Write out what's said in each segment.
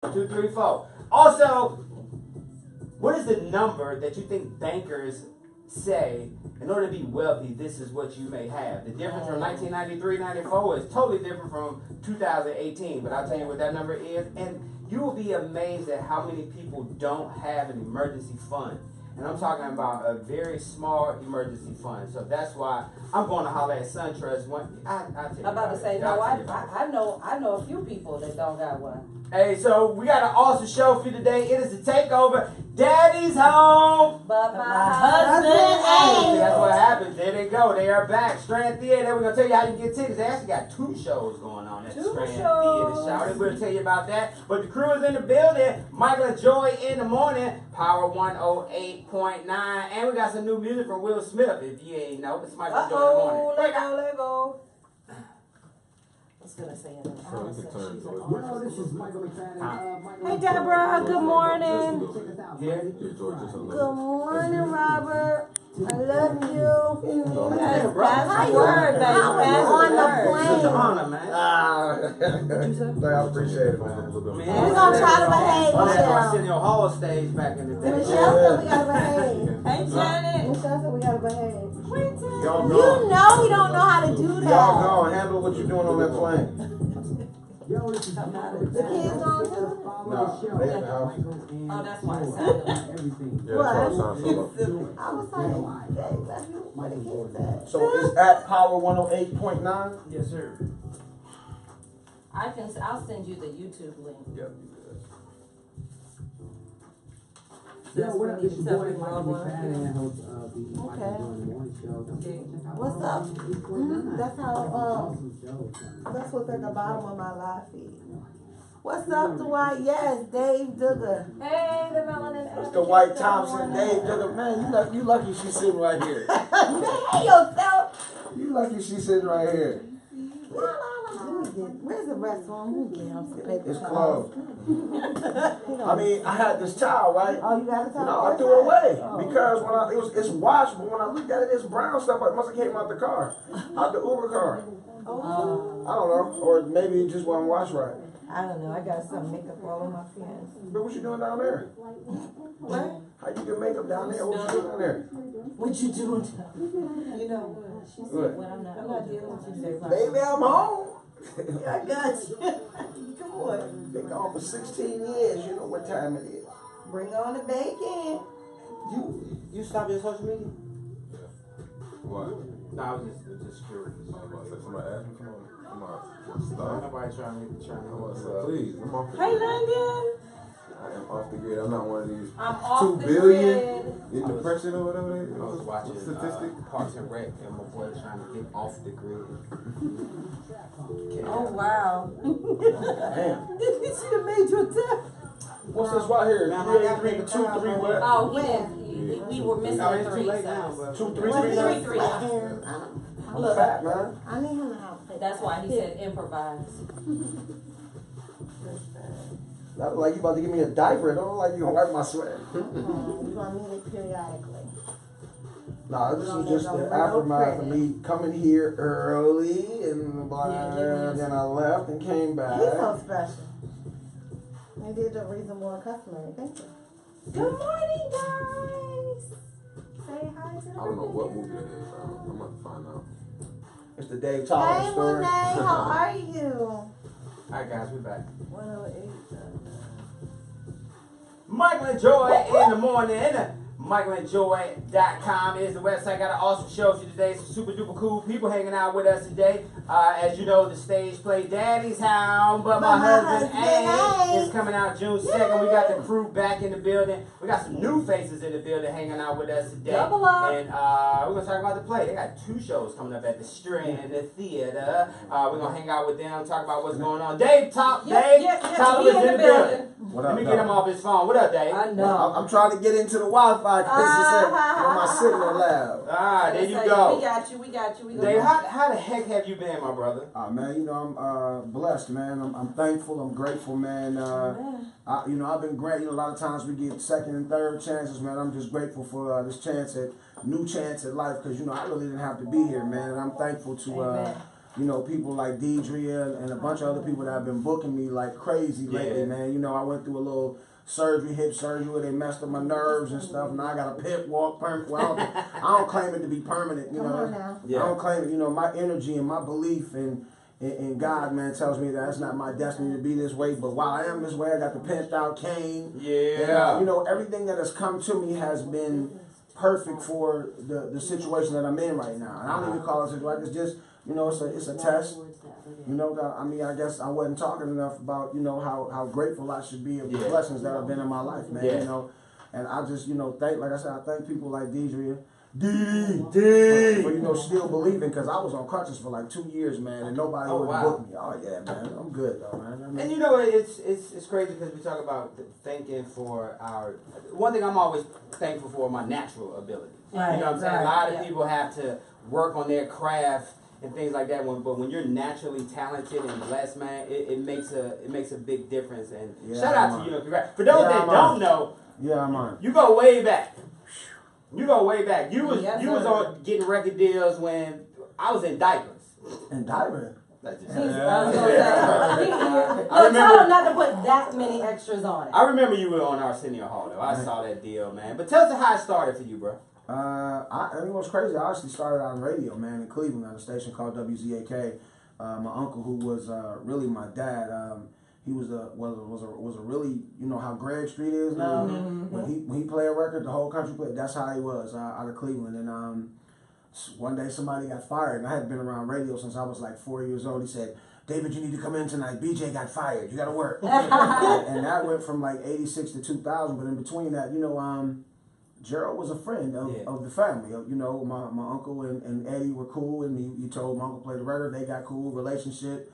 2, 3, 4. Also, what is the number that you think bankers say in order to be wealthy? This is what you may have. The difference from 1993, 94 is totally different from 2018. But I'll tell you what that number is, and you will be amazed at how many people don't have an emergency fund. And I'm talking about a very small emergency fund. So that's why I'm going to holler at SunTrust. I'm about to say, no, I know a few people that don't got one. Hey, so we got an awesome show for you today. It is the takeover. Daddy's home, but my husband ain't. That's what happens. There they go. They are back. Strand Theater. We're going to tell you how you can get tickets. They actually got 2 shows going on at the Strand Theater. Shout. We'll tell you about that. But the crew is in the building. Michael and Joy in the morning. Power 108.9. And we got some new music from Will Smith. If you ain't know, it's Michael and Joy in the morning. Let go. I was gonna say it. Hey Deborah, good morning. Good morning, Robert. I love you. That's the word, baby. On the plane. Such an honor, man. I appreciate it, man. We're gonna try to behave, Michelle. I was sitting on hall stage back in the day. Michelle said we gotta behave. Hey, Janet. Michelle said we gotta behave. Y'all You go. know he don't know how to do that. Y'all go and handle what you're doing on that plane. The kids going too? No, they in the house. Oh, that's why it sounded like Yeah, that's why it sounds so low. I was like, dang, that's where the kids at. So it's at Power 108.9? Yes, sir. I'll send you the YouTube link. Yep. That's what I need to tell people I want. What's up? That's how, that's what's at the bottom of my live feed. What's up, Dwight? Yes, Dave Duggar. Hey, the Melanin. Mr. White Thompson, Dave Duggar. Man, you lucky she's sitting right here. Hey, yourself. You lucky she's sitting right here. Where's the restroom? It's closed. I mean, I had this towel, right? Oh, you got a towel? No, I threw it away because when it's washed, but when I looked at it, it's brown stuff. It must have came out the car, out the Uber car. Oh. I don't know, or maybe it just wasn't washed right. I don't know. I got some makeup all on my pants. But what you doing down there? What? How you get makeup down there? What you doing down there? What you doing? You know what? She said, What? I'm not dealing with you. Baby, I'm home. I got you. Come on. Been gone for 16 years. You know what time it is. Bring on the bacon. You stop your social media? Yeah. What? No, I was just curious. I was about to say, somebody asked me, come on, stop. Nobody trying to Please, I'm off the Hey, grid. London. I am off the grid. I'm not one of these I'm off 2 the billion grid. in depression or whatever they I was watching statistic. Parks and Rec, and my boy trying to get off the grid. Oh, wow. Damn. You should have made your tip. What's this right here? Now, 3, 2, 3, what? Oh, he didn't. We were missing No, a it's too 3. late now, but 2, 3, Well, 3, he 3. was sweating. I'm fat, man. I need him to outfit. That's why he said improvise. That look like you about to give me a diaper. It don't look like you gonna wipe my sweat. You're going to need it periodically. Nah, this was just the aftermath of me coming here early and blah, then I left and came back. He's so special. They did the reasonable and customary. Thank you. Good morning, guys. Say hi to the I don't know what movie that is. I'm about to find out. It's the Dave Tolliver Hey, story. Monet, how are you? Alright guys, we back. 108. Michael and Joy in the morning. MichaelAndJoy.com is the website. Got an awesome show for you today. Some super duper cool people hanging out with us today. As you know, the stage play Daddy's Hound, but my husband ain't is coming out June 2nd. We got the crew back in the building. We got some new faces in the building hanging out with us today. Double up. And we're going to talk about the play. They got 2 shows coming up at the Strand Theater. We're going to hang out with them, talk about what's going on. Dave, Tolliver's in the building. Let me get him off his phone. What up, Dave? I know. I'm trying to get into the Wi-Fi because my signal loud. There you go. We got you. Dave, how the heck have you been, my brother? Man, you know, I'm blessed, man. I'm thankful. I'm grateful, man. I've been great. You know, a lot of times we get second and third chances, man. I'm just grateful for this new chance at life because, you know, I really didn't have to be here, man. And I'm thankful to you know, people like Deidria and a bunch of other people that have been booking me like crazy lately, man. You know, I went through a little hip surgery where they messed up my nerves and stuff. Now I got a pit walk permanent. Well, I don't claim it to be permanent, you know. I don't claim it, you know, my energy and my belief in God, man, tells me that it's not my destiny to be this way. But while I am this way, I got the pimped out cane. Yeah. And, you know, everything that has come to me has been perfect for the situation that I'm in right now. And I don't even call it a situation. It's just, you know, it's a test. You know, I mean, I guess I wasn't talking enough about, you know, how grateful I should be of the blessings that have been in my life, man. You know, and I just, you know, like I said, I thank people like Deidria. For, you know, still believing, because I was on crutches for like 2 years, man, and nobody would book me. Oh yeah, man, I'm good though, man. I mean, and you know, it's crazy because we talk about thanking for our. One thing I'm always thankful for my natural abilities. Right, you know what I'm saying? A lot of people have to work on their craft and things like that. But when you're naturally talented and blessed, man, it makes a big difference. And shout out to you. And congrats. For those that don't know, you go way back. You go way back. You was on getting record deals when I was in diapers. In diapers? I was gonna say. Tell them not to put that many extras on it. I remember you were on Arsenio Hall though. I saw that deal, man. But tell us how it started for you, bro. I mean, it was crazy. I actually started on radio, man, in Cleveland at a station called WZAK. My uncle, who was really my dad, he was a really, you know how Greg Street is now. When he played a record, the whole country played. That's how he was out of Cleveland. And one day somebody got fired, and I had been around radio since I was like 4 years old. He said, "David, you need to come in tonight. BJ got fired. You got to work." and that went from like 86 to 2000. But in between that, you know, Gerald was a friend of the family. You know, my uncle and Eddie were cool, and he told my uncle play the record. They got cool relationship.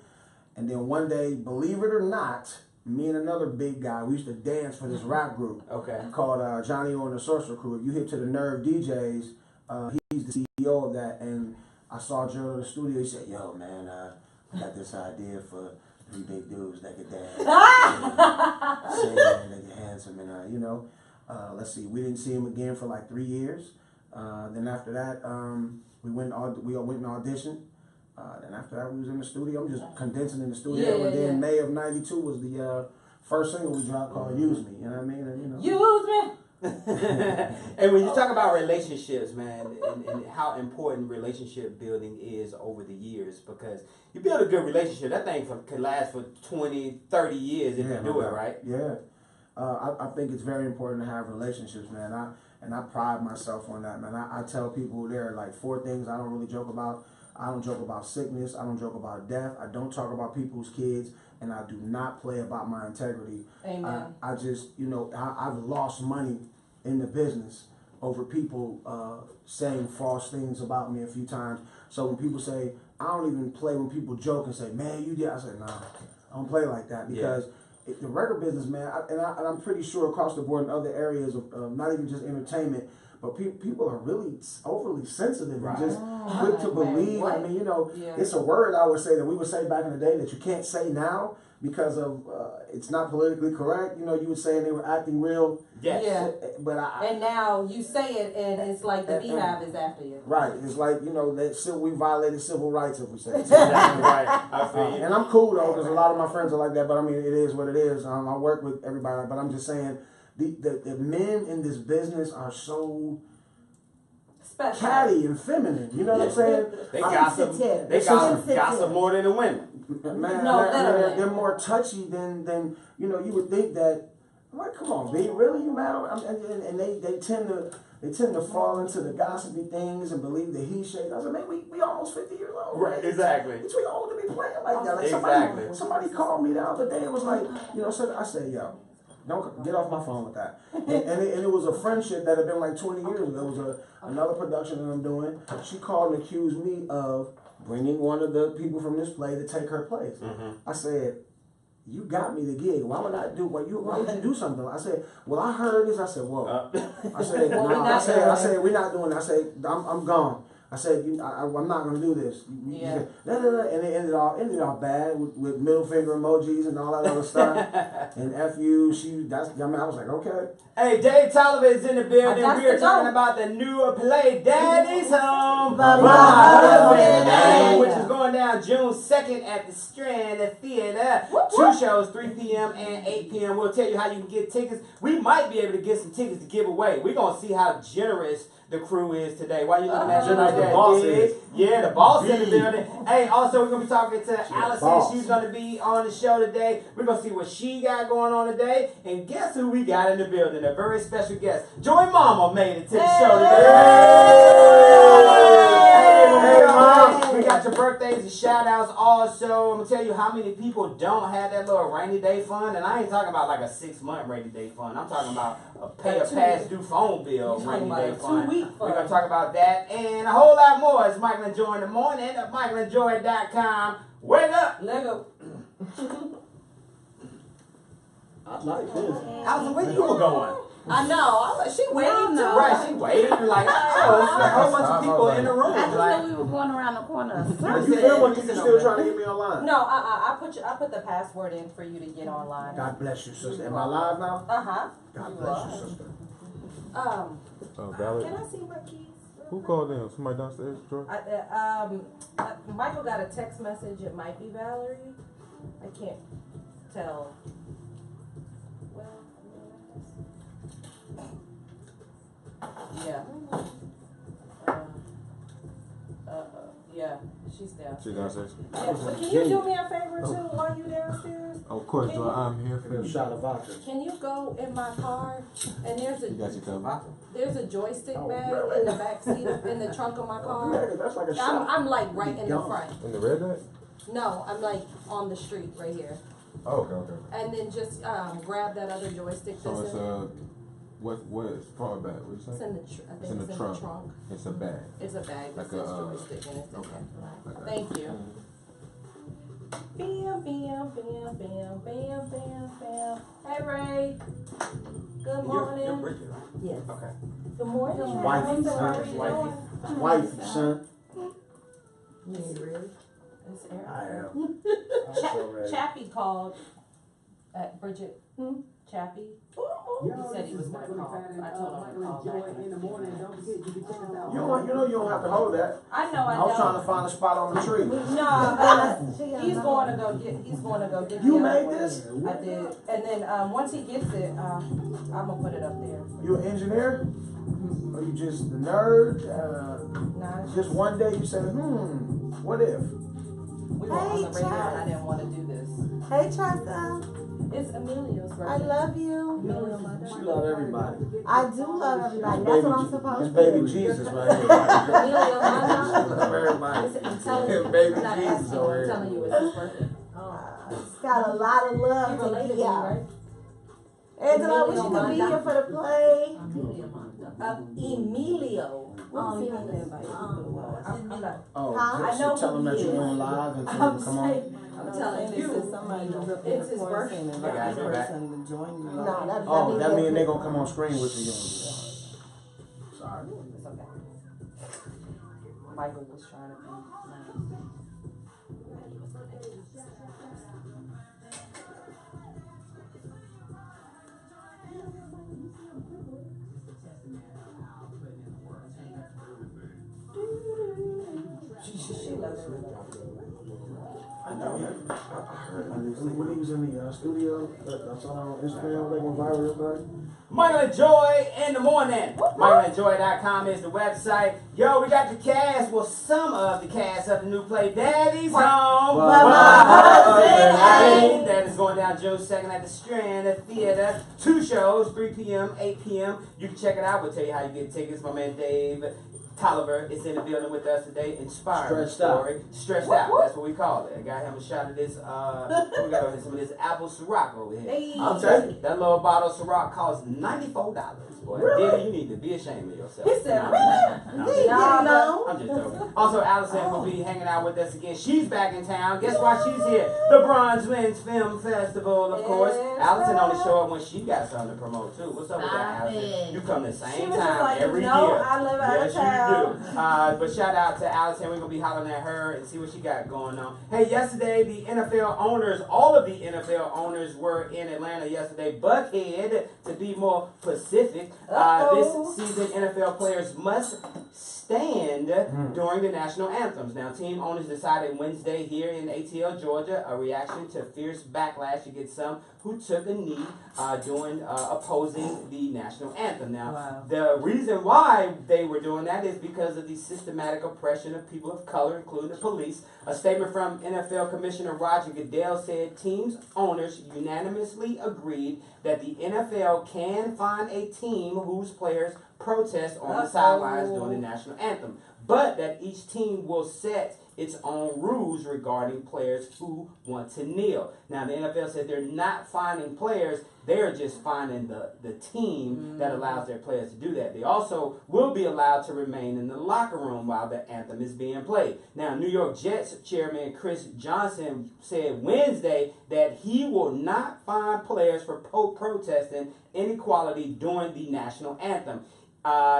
And then one day, believe it or not, me and another big guy, we used to dance for this rap group called Johnny O and the Sorcerer Crew. If you hip to the Nerve DJs, he's the CEO of that. And I saw Gerald in the studio. He said, "Yo, man, I got this idea for 3 big dudes that could dance, sing, and they get handsome, and you know." Let's see, we didn't see him again for like 3 years. Then after that, we went and auditioned. Then after that, we was in the studio. I'm just condensing in the studio. And then May of '92 was the first single we dropped called "Use Me." You know what I mean? And, you know, use me. And when you talk about relationships, man, and how important relationship building is over the years, because you build a good relationship, that thing can last for 20, 30 years if you do it right. Yeah. I think it's very important to have relationships, man. I pride myself on that, man. I tell people there are like 4 things I don't really joke about. I don't joke about sickness. I don't joke about death. I don't talk about people's kids. And I do not play about my integrity. Amen. I just, you know, I've lost money in the business over people saying false things about me a few times. So when people say, I don't even play when people joke and say, "Man, you did," I say, "Nah, I don't play like that," because the record business, man, and I'm pretty sure across the board in other areas of not even just entertainment, but people are really overly sensitive and just quick to believe. I mean, you know, it's a word I would say that we would say back in the day that you can't say now because of it's not politically correct. You know, you would say and they were acting real. Yes. Yeah. But and now you say it and it's like the beehive is after you. Right. It's like, you know, we violated civil rights if we say it. Right. I feel you. And I'm cool though, because a lot of my friends are like that. But I mean, it is what it is. I work with everybody, but I'm just saying the men in this business are so special, catty and feminine. You know what I'm saying? They gossip more than the women. Man, they're more touchy than you know. You would think that. I'm like, come on, B, really, you mad? And they tend to fall into the gossipy things and believe that he shake. I said, man, we almost 50 years old. Right, exactly. It's too old to be playing like that. Like somebody called me the other day. It was like, you know, I said, yo, don't get off my phone with that. and it was a friendship that had been like 20 years ago. It was another production that I'm doing. She called and accused me of bringing one of the people from this play to take her place. I said, you got me the gig. Why would I do? Why would you do something? I said, well, I heard this. I said, whoa. I said, no. I said, we're not doing it. I said, I'm gone. I said, I'm not gonna do this. You said, and it ended off bad with middle finger emojis and all that other stuff. And F you, I was like, okay. Hey, Dave Tolliver is in the building. We are talking about the new play, Daddy's Home, which is going down June 2nd at the Strand Theater. 2 shows, 3 p.m. and 8 p.m. We'll tell you how you can get tickets. We might be able to get some tickets to give away. We're going to see how generous the crew is today. Why you looking at me like that? Yeah, the boss in the building. Hey, also we're gonna be talking to Allyson. She's gonna be on the show today. We're gonna see what she got going on today. And guess who we got in the building? A very special guest. Joy Mama made it to the show today. Hey, Mom. We got your birthdays and shout outs also. I'm gonna tell you how many people don't have that little rainy day fund. And I ain't talking about like a 6-month rainy day fund. I'm talking about a pay a past due phone bill rainy day fund. We're going to talk about that and a whole lot more. It's Michael and Joy in the morning at michaelandjoy.com. Wake up! Lego. I like this. Allyson, where you were going? I know. She waved too. Right, she waved like, oh, it's like a whole bunch of people in the room. I just Like, knew we were going around the corner. You feel like you still trying to get me online? No, I put the password in for you to get online. God bless you, sister. Am I live now? God bless you, sister. Valerie. Can I see my keys? Who called in? Somebody downstairs, Joy? Michael got a text message. It might be Valerie. I can't tell. Well, yeah. Yeah, she's downstairs. She's downstairs. Yeah, but can you do me a favor too while you downstairs? Of course, Joy. I'm here for you. Shot of vodka. Can you go in my car and there's You got your cover. a joystick bag in the back seat in the trunk of my car. That's like a shot. I'm like right in the front. In the red light? No, I'm like on the street right here. Oh, okay. And then just grab that other joystick So that's it's what is front back? What you it's say? in the It's in the trunk. It's a bag. It's a bag that Like says a, joystick in it. okay. Like Thank you. Bam, bam, bam, bam, bam, bam, bam. Hey Ray. Good morning. you're Bridget, right? Yes. Okay. Good morning. Wifey, How are son. you doing? Wifey, son. Is it really? It's Aaron. I am. Chappie called. Bridget. Chappie. He said he was gonna call. I told him to call back. In the morning, don't forget you can check us out. You don't have to hold that. I know. I was trying to find a spot on the tree. No, he's going to go get. He's going to go get. You the other made one. this? I did, and then once he gets it, I'm gonna put it up there. You an engineer? Or you just the nerd? Nah, it's Just one day you said, what if? we were on the radio, and I didn't want to do this. Hey, Tressa. It's Emilio's birthday. I love you. Emilio, my She love everybody. I do love everybody. That's what I'm supposed This to baby do. Jesus right here. Emilio, my Love everybody. I'm telling you, Baby I'm not Jesus asking, over I'm here. telling you, it's his birthday. It's got a lot of You love related to to me, give out. right? Angela, I wish you could be here for the play. Emilio. What's he on this? I'm not. Oh, Huh? I know so tell him who that he you're is. on live and tell him to come on. I'm telling you, it's his birthday. I got your back. No, Oh, that means they gonna come on screen with you. Sorry. It's okay. Michael was trying to be nice. She loves everybody. I know. When he was in the studio, I saw on Instagram, they went viral yesterday. Michael and Joy in the morning. MichaelandJoy.com is the website. Yo, we got the cast. Well, some of the cast of the new play, Daddy's Home. That is going down June 2nd at the Strand Theater. 2 shows, 3 p.m., 8 p.m. You can check it out. We'll tell you how you get tickets. My man Dave Tolliver is in the building with us today. Inspired story. Stretched out. That's what we call it. I got him a shot of this. We got over some of this apple Ciroc over here. Hey. I'll take it. That little bottle of Ciroc costs $94. boy. Really? Diddy, you need to be ashamed of yourself. He said, Nah, really? nah, He didn't know. I'm just joking. Also, Allyson will be hanging out with us again. She's back in town. Guess why she's here? The Bronze Lens Film Festival, of course. Yes, Allyson only sir. show up when she got something to promote too. What's up with that, Stop Allyson? it. You come the She same was just time like, every no, year. I live out of Yes, town. you do. But shout out to Allyson. We're gonna be hollering at her and see what she got going on. Hey, yesterday the NFL owners, all of the NFL owners were in Atlanta yesterday. Buckhead, to be more specific. Uh-oh. This season, NFL players must stand during the national anthems. Now, team owners decided Wednesday here in ATL, Georgia, a reaction to fierce backlash against some who took a knee during opposing the national anthem. Now, Wow. the reason why they were doing that is because of the systematic oppression of people of color, including the police. A statement from NFL Commissioner Roger Goodell said teams owners unanimously agreed that the NFL can fine a team whose players protest on the sidelines during the national anthem, but that each team will set its own rules regarding players who want to kneel. Now, the NFL said they're not fining players, they're just fining the team that allows their players to do that. They also will be allowed to remain in the locker room while the anthem is being played. Now, New York Jets chairman Chris Johnson said Wednesday that he will not fine players for protesting inequality during the national anthem.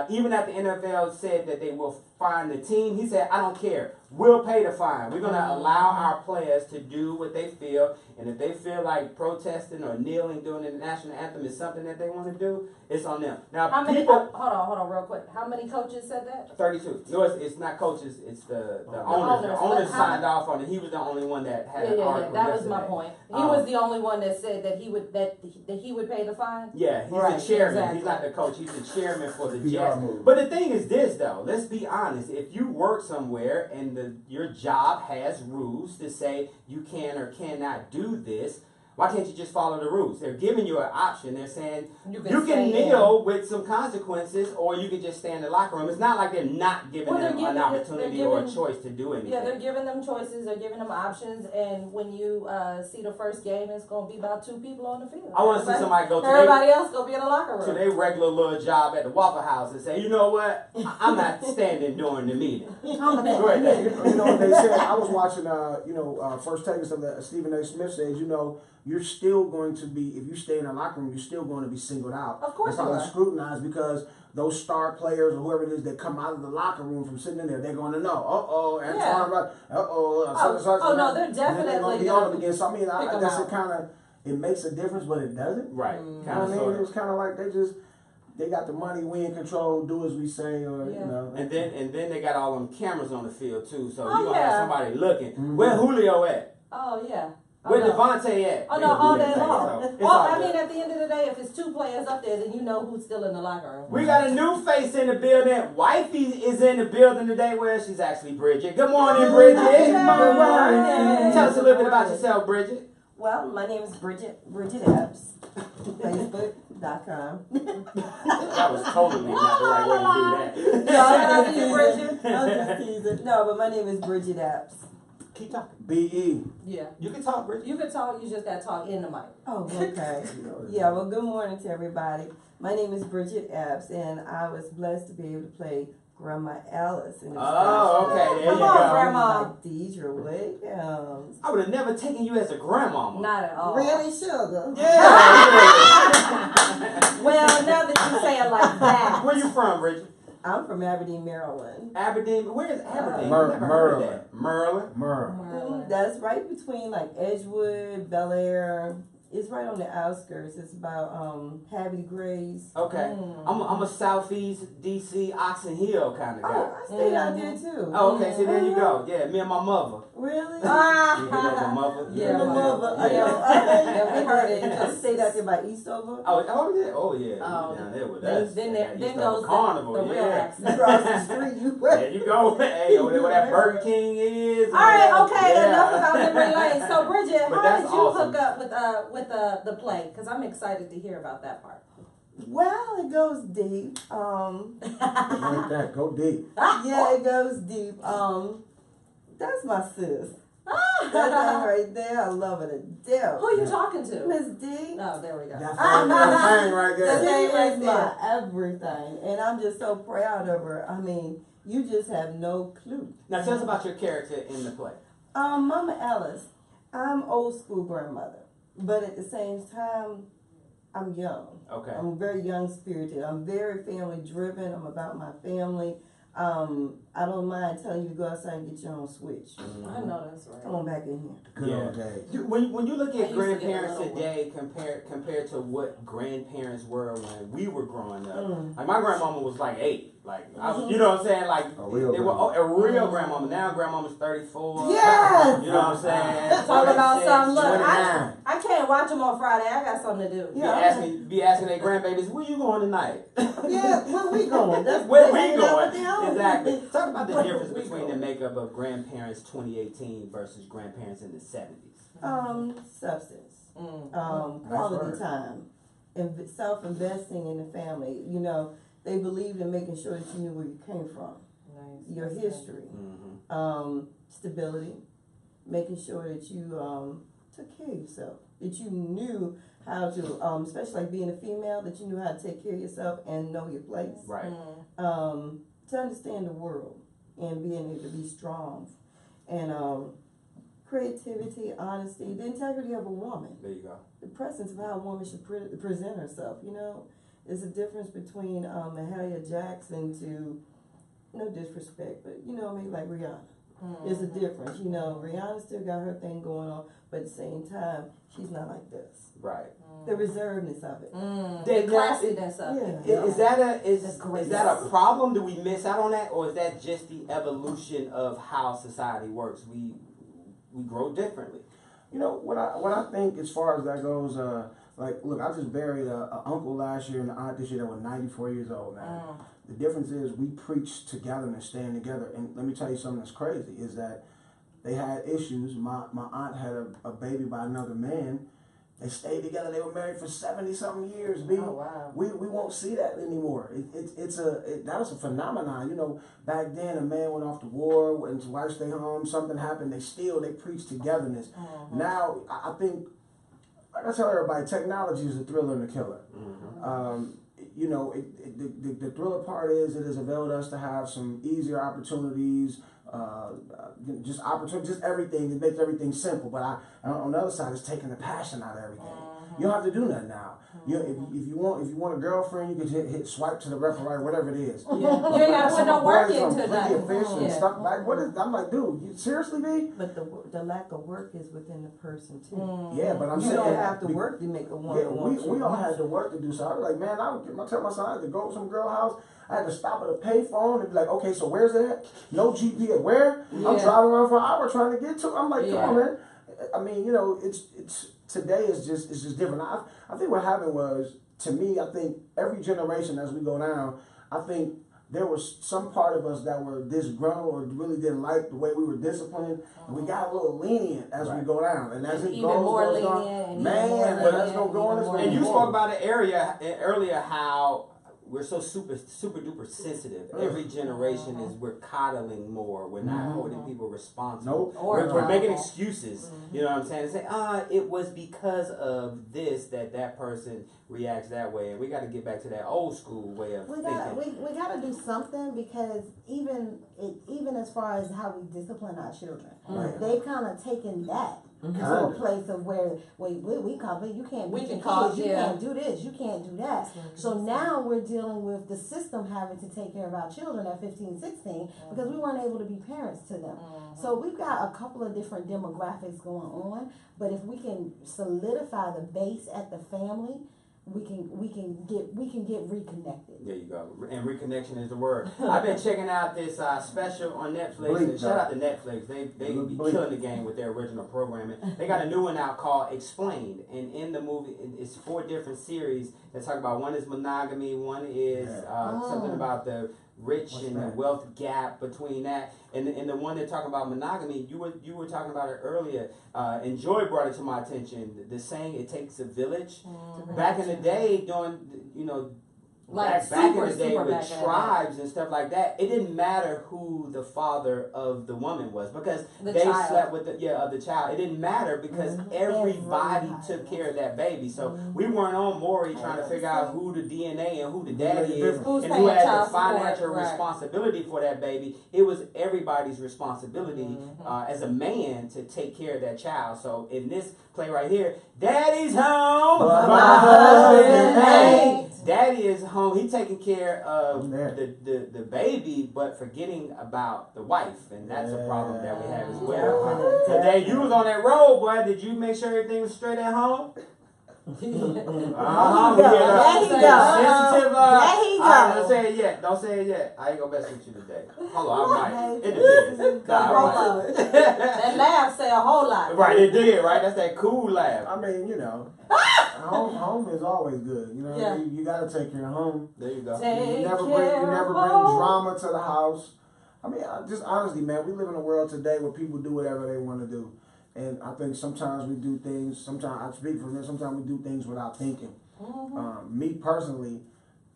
Even after the NFL said that they will fine the team, he said, I don't care. We'll pay the fine. We're going to allow our players to do what they feel. And if they feel like protesting or kneeling during the national anthem is something that they want to do, it's on them. Now, How many? people... Hold on, real quick. How many coaches said that? 32. No, it's not coaches. It's the owners. The owners. owners But how signed off on it. He was the only one that had an Yeah. article That was yesterday. my point. He was the only one that said that he would pay the fine. Yeah, he's Right, the chairman. exactly. He's not the coach. He's the chairman for the PR Jets. move. But the thing is this, though. Let's be honest. If you work somewhere and your job has rules to say you can or cannot do this, why can't you just follow the rules? They're giving you an option. They're saying you can kneel with some consequences, or you can just stay in the locker room. It's not like they're not giving them an opportunity or a choice to do anything. Yeah, they're giving them choices. They're giving them options. And when you see the first game, it's going to be about 2 people on the field. I want to see somebody go to Everybody else going to be in the locker room. to their regular little job at the Waffle House and say, you know what? I'm not standing during the meeting. Go ahead. You know what they said? I was watching, first takers of the Stephen A. Smith says, you're still going to be, if you stay in the locker room, you're still going to be singled out. Of course and you probably are. scrutinized because those star players or whoever it is that come out of the locker room from sitting in there, they're going to know, Antoine, no, they're and then they're going definitely to be on them again. So I mean, I pick 'em guess out. it makes a difference, but it doesn't. Right. You know what I mean? It was kind of like they got the money, we in control, do as we say, or And then they got all them cameras on the field too, so Oh, you're gonna yeah. have somebody looking. Where Julio at? Oh, yeah. Where no. Devontae at? Oh, They no, gonna do all that day thing, long. so it's Well, all I good. mean, at the end of the day, if it's 2 players up there, then you know who's still in the locker room. We got a new face in the building. Wifey is in the building today. Well, she's actually Bridget. Good morning, Bridget. Good morning. Tell us a little bit about yourself, Bridget. Well, my name is Brigette Eppes, Facebook.com. That was totally not the right way to do that. I love you, Bridget. I'm just teasing. No, but my name is Brigette Eppes. Keep talking. B.E. Yeah. You can talk, Bridget. You can talk, you just got to talk in the mic. Oh, okay. Yeah, well, good morning to everybody. My name is Brigette Eppes, and I was blessed to be able to play Grandma Alice in the Oh, okay. There Come you on, go. Grandma. Deidre Williams. I would have never taken you as a grandmama. Not at all. Really, sugar? Yeah. Well, now that you say it like that. Where you from, Bridget? I'm from Aberdeen, Maryland. Aberdeen. Where is Aberdeen? Mer- Never heard of Merlin. that. Merlin. Merle. That's right between like Edgewood, Bel Air. It's right on the outskirts. It's about Havre de Grace. Okay. I'm a southeast DC Oxon Hill kind of guy. Oh, I stayed out there too. Oh, okay. See, there you go. Yeah, me and my mother. Really? You know the mother? Yeah, My mother. I Yeah. know. Yeah, we heard it. You just stayed out there by Eastover. Oh yeah. Oh. You down there with Then- us. then Yeah, then East goes Oak Carnival. the real Yeah. accent. Across the street, you went. There you go. Hey, over there where that Burger King is. All right, okay, Yeah. enough about memory lane. So, Bridget, But how that's did you awesome. hook up with the play? Because I'm excited to hear about that part. Well, it goes deep. Like that. Go deep. Yeah, it goes deep. That's my sis. That thing right there, I love it to death. Who are you talking to? Miss D. Oh, there we go. That thing right That there. thing right there, everything, and I'm just so proud of her. I mean, you just have no clue. Now tell us about your character in the play. Mama Alice, I'm old school grandmother, but at the same time, I'm young. Okay. I'm very young spirited. I'm very family driven. I'm about my family. I don't mind telling you to go outside and get your own switch. I know that's right. Come on back in here. Good old days. When you look I at used to get a grandparents little today compared to what grandparents were when we were growing up, Mm. like my grandmama was like 8. Like you know what I'm saying? Like A real they were a real grandmama. Now grandmama's 34. Yes! You know what I'm saying? Talk about 46, something. Look, 29. I can't watch them on Friday. I got something to do. Be asking their grandbabies, where you going tonight? Yeah, where we going? That's Where they we hanging out with going? them. Exactly. Talk about the difference between the makeup of grandparents 2018 versus grandparents in the 70s. Substance. Mm. Quality right. time. Self-investing in the family. You know, they believed in making sure that you knew where you came from. Nice. Your history. Mm-hmm. Stability. Making sure that you took care of yourself. That you knew how to, especially like being a female, that you knew how to take care of yourself and know your place. Right. To understand the world and being able to be strong. And creativity, honesty, the integrity of a woman. There you go. The presence of how a woman should present herself, you know. There's a difference between Mahalia Jackson to, no disrespect, but you know, maybe like Rihanna. There's a difference, you know. Rihanna still got her thing going on, but at the same time, she's not like this. Right. The reservedness of it. The classiness of it. Yeah. Is that a problem? Do we miss out on that, or is that just the evolution of how society works? We grow differently. You know what I think as far as that goes. Like, look, I just buried a uncle last year and an aunt this year that was 94 years old, man. The difference is we preach togetherness, staying together. And let me tell you something that's crazy, is that they had issues. My aunt had a baby by another man. They stayed together. They were married for 70-something years, B. Oh, wow. We won't see that anymore. That was a phenomenon. You know, back then a man went off to war, and his wife stayed home, something happened, they preach togetherness. Now, I think, like I tell everybody, technology is the thriller and the killer. You know, the thriller part is it has availed us to have some easier opportunities, just everything. It makes everything simple. But on the other side, it's taking the passion out of everything. You don't have to do nothing now. If you want a girlfriend, you can hit swipe to the left or right, whatever it is. You ain't got to put no work into Plenty that. of fish and stuff like what is? I'm like, dude, you seriously, B? But the lack of work is within the person too. Yeah, but I'm You saying don't have to work to make a woman Yeah, want you. we all had to work to do so. I was like, man, I tell my son I had to go to some girl house. I had to stop at a payphone and be like, okay, so where's that? No GPS. Where? I'm driving around for an hour trying to get to. I'm like, come on, man. I mean, you know, it's today is just different. I think what happened was, to me, I think every generation as we go down, I think there was some part of us that were disgruntled or really didn't like the way we were disciplined, and we got a little lenient as we go down. And as it Even goes, more goes lenient on, and man, even more but that's lenient, gonna go on. even more And you lenient. spoke about it earlier how we're so super duper sensitive. Every generation we're coddling more. We're not holding people responsible. Nope. We're making excuses. You know what I'm saying? Say, it was because of this that person reacts that way, and we got to get back to that old school way of We thinking. got to do something, because even as far as how we discipline our children, they've kind of taken that to a place of where we call it, you can't We beat can your call kids, it, you yeah. can't do this, you can't do that. So now we're dealing with the system having to take care of our children at 15, 16 because we weren't able to be parents to them. So we've got a couple of different demographics going on, but if we can solidify the base at the family, we can get reconnected. There you go. And reconnection is the word. I've been checking out this special on Netflix. Blaq, And shout out to Netflix. They be Blaq. killing the game with their original programming. They got a new one out called Explained. And in the movie, it's 4 different series that talk about, one is monogamy, one is something about the rich and the wealth gap between that, and the one that talking about monogamy, you were talking about it earlier, and Joy brought it to my attention. The saying, "It takes a village." Back in the day, during Like back in super, the day super with back in the tribes and stuff like that, it didn't matter who the father of the woman was because The they child. slept with of the child. It didn't matter because everybody took care of that baby. So we weren't on Maury trying to figure out who the DNA and who the daddy is Who's and paying who had child the support, financial right. responsibility for that baby. It was everybody's responsibility as a man to take care of that child. So in this play right here, Daddy's home, but my husband ain't. Daddy is home. He taking care of the baby, but forgetting about the wife, and that's a problem that we have as well. Today you was on that road, boy. Did you make sure everything was straight at home? There he go. Sensitive. There he go. Don't say it yet. Don't say it yet. I ain't gonna mess with you today. Hold on, I might. It did. Nah, that laugh say a whole lot. Right, it did. Right, that's that cool laugh. I mean, you know, home is always good. You know, Yeah. you gotta take care of home. There you go. Take You never bring drama to the house. I mean, just honestly, man, we live in a world today where people do whatever they want to do. And I think sometimes we do things, sometimes I speak for me, sometimes we do things without thinking. Me personally,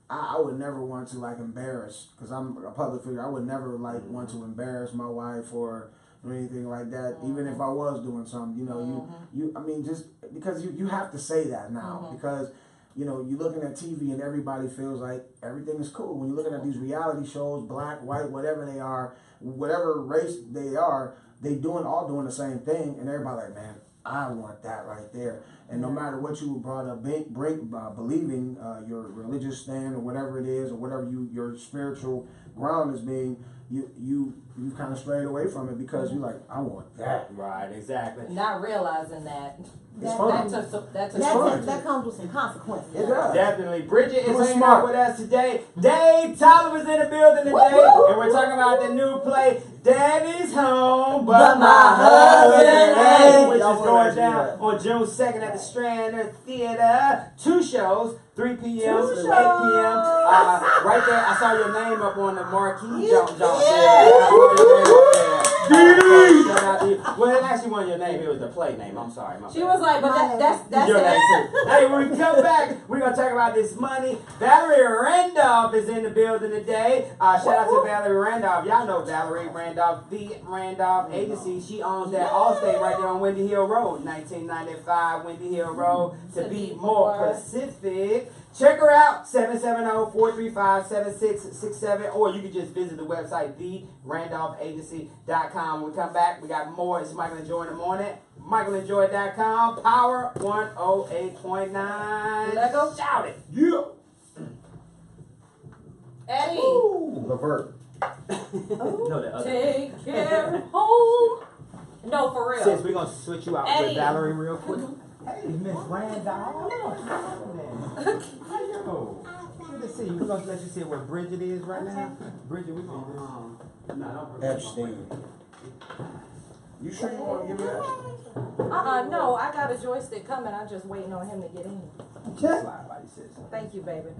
I would never want to like embarrass, because I'm a public figure, I would never like want to embarrass my wife or anything like that, even if I was doing something, you know, I mean, just because you have to say that now, because, you know, you're looking at TV and everybody feels like everything is cool. When you're looking at these reality shows, black, white, whatever they are, whatever race they are, they all doing the same thing, and everybody like, man, I want that right there. And no matter what you were brought up believing, your religious stand or whatever it is, or whatever your spiritual ground is being, you kind of strayed away from it because you're like, I want that. Right, exactly. Not realizing that. It's fun. That comes with some consequences. It does. Definitely. Bridget is hanging smart out with us today. Dave Tolliver's in the building today, and we're talking about the new play, Daddy's Home, but my husband ain't, which is going down on June 2nd at the Strand Theater. 2 shows, 3 p.m., 8 p.m. Right there, I saw your name up on the marquee. Shout out to you. Well, it actually wasn't your name, it was the play name. I'm sorry. She was like, but that's your it. name too. Hey, when we come back, we're going to talk about this money. Valerie Randolph is in the building today. Shout out to Valerie Randolph. Y'all know Valerie Randolph, the Randolph Agency. She owns that Allstate right there on Windy Hill Road, 1995 Windy Hill Road. To be more specific, check her out, 770-435-7667, or you can just visit the website, therandolphagency.com. When we come back, we got more. It's Michael and Joy in the morning. MichaelandJoy.com, Power 108.9. Let go. Shout it. Yeah. Eddie. Levert. No, the other. Take care home. No, for real. Sis, we're going to switch you out Eddie. with Valerie real quick. Hey, Miss Randolph. How you go? Good to see you. We're going to let you see where Bridget is right now. Bridget, we're going to... Epstein. You sure you want to give me that? No, I got a joystick coming. I'm just waiting on him to get in. Slide by you, sis. Thank you, baby.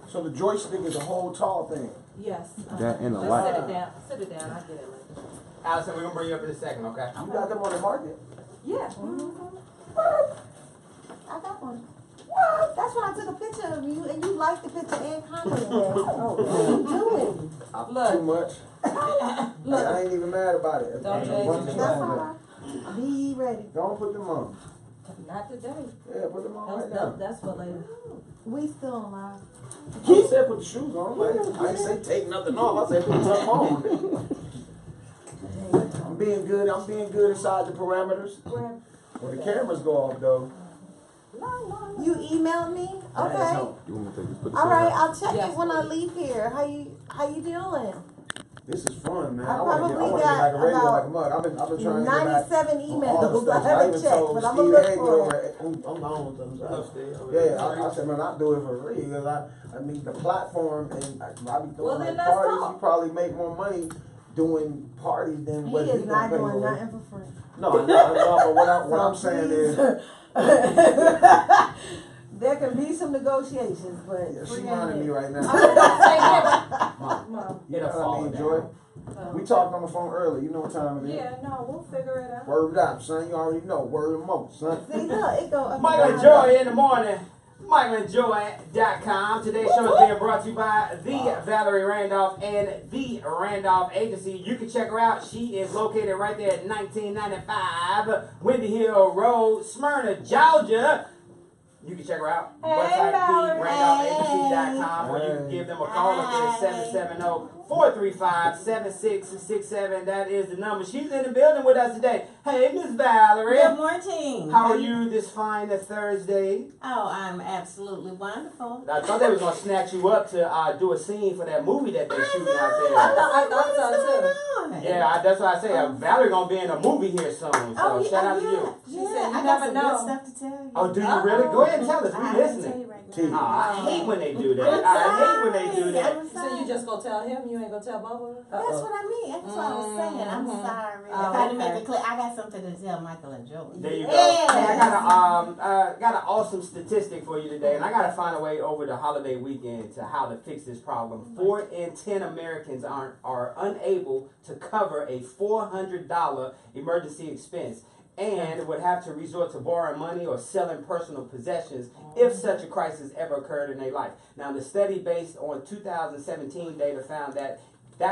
So the joystick is a whole tall thing. Yes. That and a Just light. sit it down. Sit it down. I'll get it later. Allison, we're going to bring you up in a second, okay? You got them on the market. Yeah. I got one. What? That's when I took a picture of you and you liked the picture and commented. Oh, what are you doing? Too much. I ain't even mad about it. Don't change it. That's all. Be ready. Don't put them on. Not today. Yeah, put them on right now. That's for later. We still on live. You said put the shoes on. I ain't say take nothing off. I said put something on. I'm being good inside the parameters. When the cameras go off though. You emailed me? Okay. You want me to take this? Put this All right, on? I'll check it when I leave here. How you doing? This is fun, man. I I want to probably get like a radio got like a mug. I've been trying to get back 97 all the emails. stuff. I haven't checked, but I'm gonna look for it. I'm on with them. Yeah, I said, man, I'll do it for free because I mean the platform and I be doing like parties. You probably make more money doing parties than what He is not pay doing for. nothing for free. No, but what I'm saying is, there can be some negotiations, but yeah, she free minding me ain't right now. Mom. You know what I mean, Joy? We talked on the phone earlier. You know what time it is. Yeah, no, we'll figure it out. Word up, son. You already know. Word of mouth, son. See, look, it go up. Michael and Joy in the morning. MichaelandJoy.com. Today's show is being brought to you by the Valerie Randolph and the Randolph Agency. You can check her out. She is located right there at 1995 Windy Hill Road, Smyrna, Georgia. You can check her out. Website TheRandolphAgency.com, or you can give them a call up there at 770-435-7667. That is the number. She's in the building with us today. Hey, Miss Valerie. Good morning. How are you this fine Thursday? Oh, I'm absolutely wonderful. I thought they was gonna snatch you up to do a scene for that movie that they're shooting out there. I thought so too. Yeah, that's what I say. Valerie gonna be in a movie here soon. So shout out to you. She said, I got some good stuff to tell you. Oh, do you really? Go ahead and tell us. I We have to tell listening. you right now. Oh, I hate when they do that. I hate when they do that. So you just gonna tell him? You ain't gonna tell Bubba? That's what I mean. That's what I was saying. I'm sorry. I had to make it clear. I got something to tell Michael and Joey. There you go. Yes. Hey, I got an awesome statistic for you today, and I gotta find a way over the holiday weekend to how to fix this problem. 4 in 10 Americans are unable to cover a $400 emergency expense, and would have to resort to borrowing money or selling personal possessions if such a crisis ever occurred in their life. Now, the study based on 2017 data found that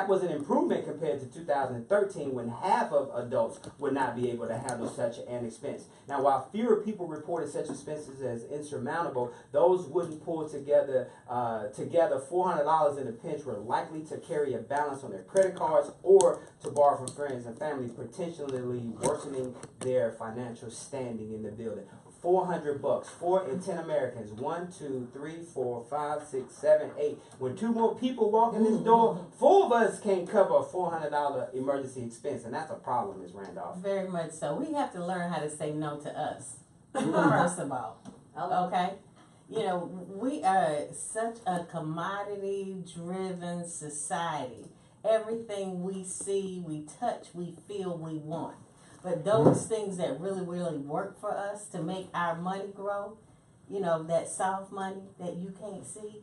was an improvement compared to 2013, when half of adults would not be able to handle such an expense. Now, while fewer people reported such expenses as insurmountable, those wouldn't pull together $400 in a pinch were likely to carry a balance on their credit cards or to borrow from friends and family, potentially worsening their financial standing in the building. $400. 4 in 10 Americans. 1, 2, 3, 4, 5, 6, 7, 8. When 2 more people walk in this door, 4 of us can't cover a $400 emergency expense, and that's a problem, Ms. Randolph. Very much so. We have to learn how to say no to us, first of all. Okay? You know, we are such a commodity-driven society. Everything we see, we touch, we feel, we want. But those things that really, really work for us to make our money grow, you know, that soft money that you can't see,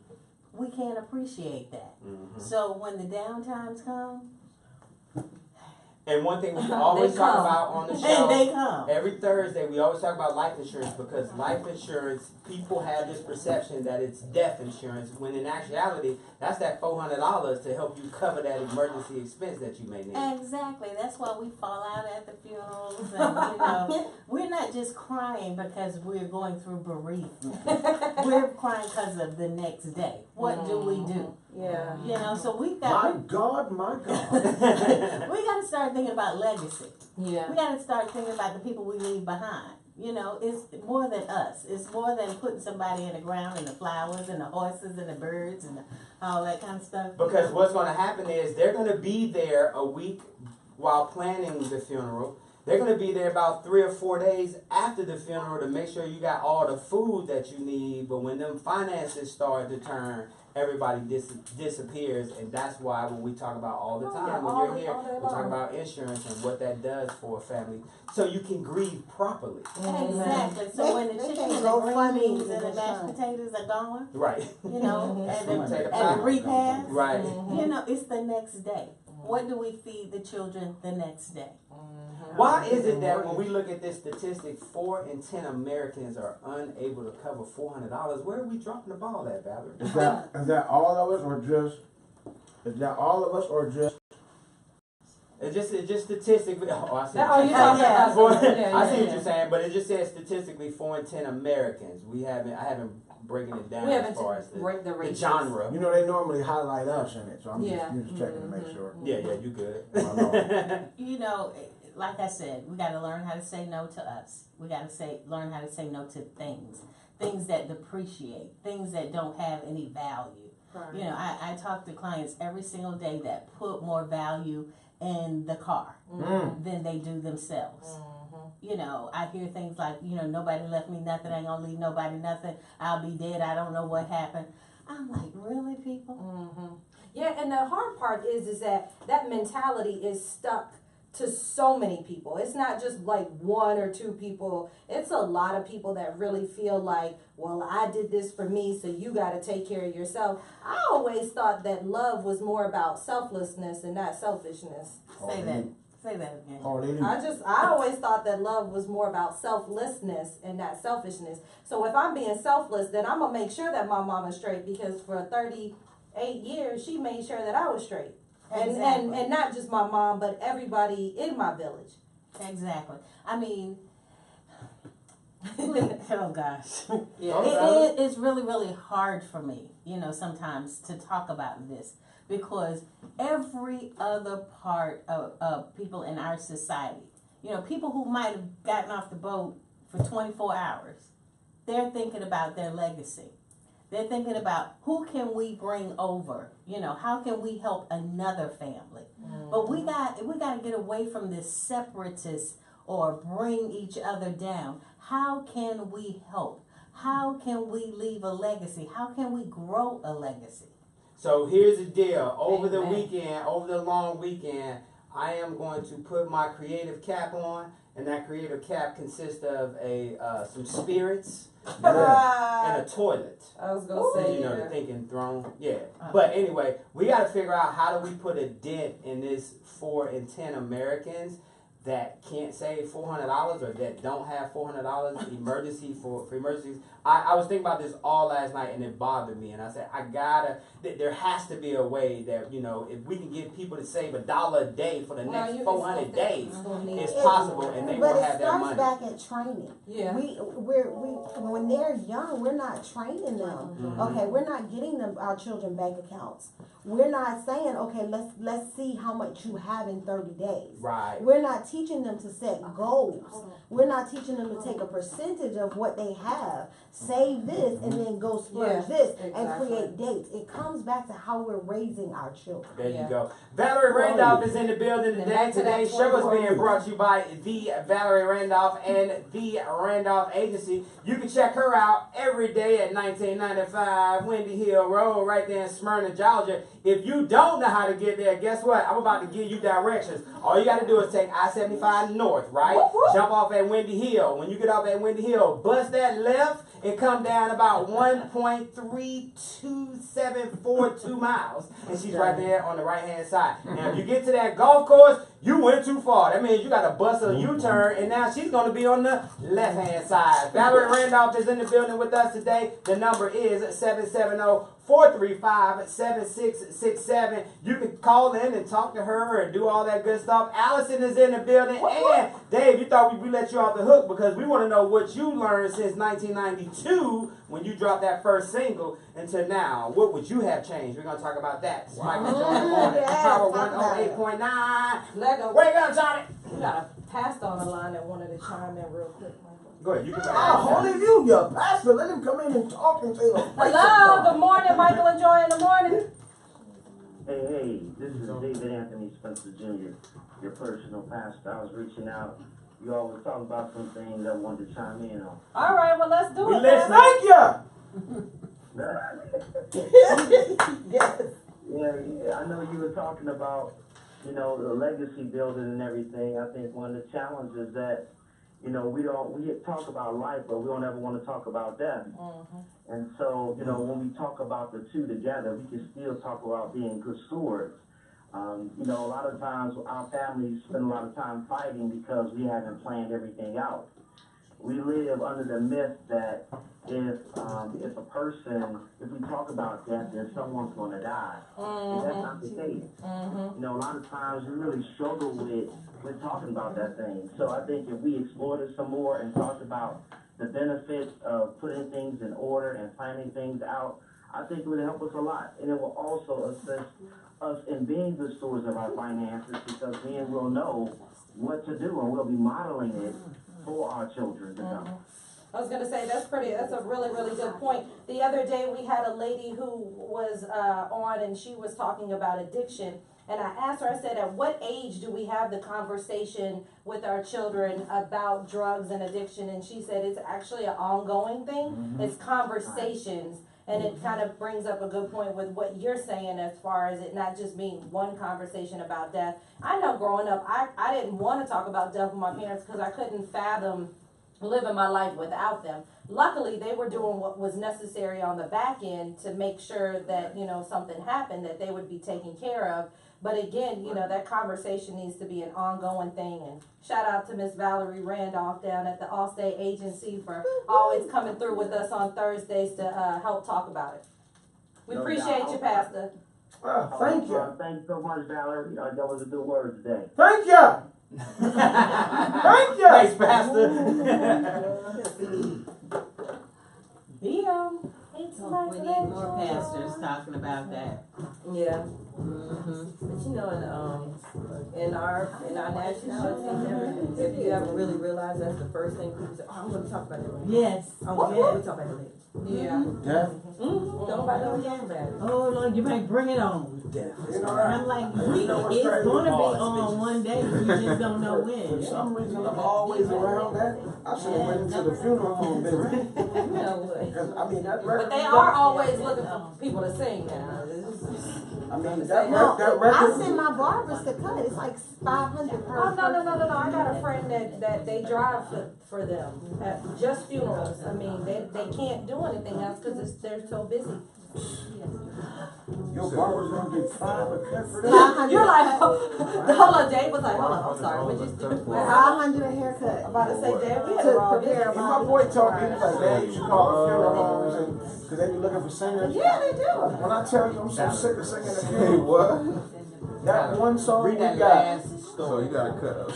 we can't appreciate that. Mm-hmm. So when the downtimes come, and one thing we always talk about on the show, they come. Every Thursday, we always talk about life insurance, because life insurance, people have this perception that it's death insurance, when in actuality, that's that $400 to help you cover that emergency expense that you may need. Exactly. That's why we fall out at the funerals, and you know, we're not just crying because we're going through bereavement. We're crying because of the next day. What do we do? Yeah. You know, so we've got. My God. We got to start thinking about legacy. Yeah. We got to start thinking about the people we leave behind. You know, it's more than us. It's more than putting somebody in the ground and the flowers and the horses and the birds and all that kind of stuff. Because what's going to happen is they're going to be there a week while planning the funeral. They're going to be there about 3 or 4 days after the funeral to make sure you got all the food that you need. But when them finances start to turn, everybody disappears, and that's why when we talk about all the time, when you're here, we talk about insurance and what that does for a family, so you can grieve properly. Exactly. So when the chicken and the green beans and the mashed potatoes are gone, right? You know, and the repast, right? You know, it's the next day. What do we feed the children the next day? Why is it that when we look at this statistic, 4 in 10 Americans are unable to cover $400? Where are we dropping the ball at, Valerie? Is that all of us, or just? Is that all of us, or just? It's just statistically. Oh, I see. I see what you're saying, but it just says statistically 4 in 10 Americans. I haven't breaking it down as far as the genre. You know, they normally highlight us in it, so I'm just checking to make sure. Yeah, you good. You know, like I said, we got to learn how to say no to us. We got to learn how to say no to things that depreciate, things that don't have any value. Right. You know, I talk to clients every single day that put more value in the car than they do themselves. You know, I hear things like, you know, nobody left me nothing, I ain't gonna leave nobody nothing, I'll be dead, I don't know what happened. I'm like, really, people? Yeah, and the hard part is that mentality is stuck to so many people. It's not just like 1 or 2 people. It's a lot of people that really feel like, well, I did this for me, so you got to take care of yourself. I always thought that love was more about selflessness and not selfishness. Say Say that again. Oh, they do. I always thought that love was more about selflessness and not selfishness. So if I'm being selfless, then I'm gonna make sure that my mama's straight, because for 38 years she made sure that I was straight. And not just my mom, but everybody in my village. Exactly. I mean, oh gosh. Yeah. It's really, really hard for me, sometimes to talk about this, because every other part of people in our society, people who might have gotten off the boat for 24 hours, they're thinking about their legacy. They're thinking about who can we bring over, how can we help another family. But we got to get away from this separatist or bring each other down. How can we help? How can we leave a legacy? How can we grow a legacy? So here's the deal. Over the Amen. weekend, over the long weekend, I am going to put my creative cap on, and that creative cap consists of some spirits and a toilet. I was gonna say, the thinking throne. Yeah. But anyway, we got to figure out how do we put a dent in this 4 in 10 Americans that can't save $400 or that don't have $400 emergency for emergencies. I was thinking about this all last night, and it bothered me. And I said, there has to be a way that, if we can get people to save $1 a day for the next 400 days, it's possible, and they will have that money. But it starts back at training. Yeah. When they're young, we're not training them. Mm-hmm. Okay, we're not getting them our children bank accounts. We're not saying, okay, let's see how much you have in 30 days. Right. We're not teaching them to set goals. We're not teaching them to take a percentage of what they have, save this, and then go splurge this, and create dates. It comes back to how we're raising our children. There you go. Valerie Randolph is in the building today. Today's show is being brought to you by the Valerie Randolph and the Randolph Agency. You can check her out every day at 1995 Windy Hill Road right there in Smyrna, Georgia. If you don't know how to get there, guess what? I'm about to give you directions. All you got to do is take I-75 north, right? Jump off at Windy Hill. When you get off at Windy Hill, bust that left and come down about 1.32742 miles. And she's right there on the right-hand side. Now, if you get to that golf course, you went too far. That means you got to bust a U-turn, and now she's going to be on the left-hand side. Valerie Randolph is in the building with us today. The number is 770-435-7667. You can call in and talk to her and do all that good stuff. Allyson is in the building. And Dave, you thought we let you off the hook because we want to know what you learned since 1992 when you dropped that first single until now. What would you have changed? We're going to talk about that. Michael Jordan, Power 108.9. Lego. Wake up, Johnny. We got a pastor on the line that wanted to chime in real quick, Michael. Go ahead. You can Hallelujah, Pastor. Let him come in and talk and say the Hello, good morning, Michael and Joy in the morning. Hey, this is David Anthony Spencer Jr., your personal pastor. I was reaching out. You all were talking about some things I wanted to chime in on. All right, well, let's do it. Thank you. Yeah, I know you were talking about, the legacy building and everything. I think one of the challenges that, we talk about life, but we don't ever want to talk about death. And so, when we talk about the two together, we can still talk about being good stewards. A lot of times our families spend a lot of time fighting because we haven't planned everything out. We live under the myth that if a person, if we talk about death, then someone's going to die. And that's not the case. A lot of times we really struggle with talking about that thing. So I think if we explored it some more and talked about the benefits of putting things in order and planning things out, I think it would help us a lot. And it will also assist us in being good stewards of our finances, because then we'll know what to do and we'll be modeling it for our children to come. I was going to say, that's a really, really good point. The other day we had a lady who was on, and she was talking about addiction. And I asked her, I said, at what age do we have the conversation with our children about drugs and addiction? And she said it's actually an ongoing thing. It's conversations. And it kind of brings up a good point with what you're saying as far as it not just being one conversation about death. I know growing up, I didn't want to talk about death with my parents because I couldn't fathom living my life without them. Luckily, they were doing what was necessary on the back end to make sure that, you know, something happened, that they would be taken care of. But again, you know, that conversation needs to be an ongoing thing. And shout out to Miss Valerie Randolph down at the Allstate agency for always coming through with us on Thursdays to help talk about it. We appreciate you, Pastor. Thank you. Thanks so much, Valerie. That was a good word today. Thank you. Thank you. Thanks, Pastor. We need more pastors talking about that. Yeah. But you know, in our nationality, if you ever really realize that's the first thing people say, I'm going to talk about that later. Yes. I'm going to talk about that later. Yeah. Death. Nobody knows about it. Oh Lord, you might bring it on. Death. And I'm like, it's gonna be on one day. We just don't know For when. some reason, I'm always around that. I should have went into the funeral home business. You know what? Because, I mean, that record. But they are always looking for people to sing now. I mean, that No, record. I send my barbers to cut. It's like 500 per. Oh, no. I got a friend that they drive for them at just funerals. I mean, they can't do anything else because they're so busy. Your barber's gonna get $5 a cut for that. You're like, hold on, Dave was like, hold on, I'm sorry, what'd you do? 500 a haircut. I'm about to say, Dave, we had To a wrong prepare And my boy told me, he was like, man, you should call the funeral homes because they be looking for singers. Yeah, they do. When I tell you I'm so sick of singing the Hey, funeral, what? that one song we Read that got. last So story. you gotta cut up.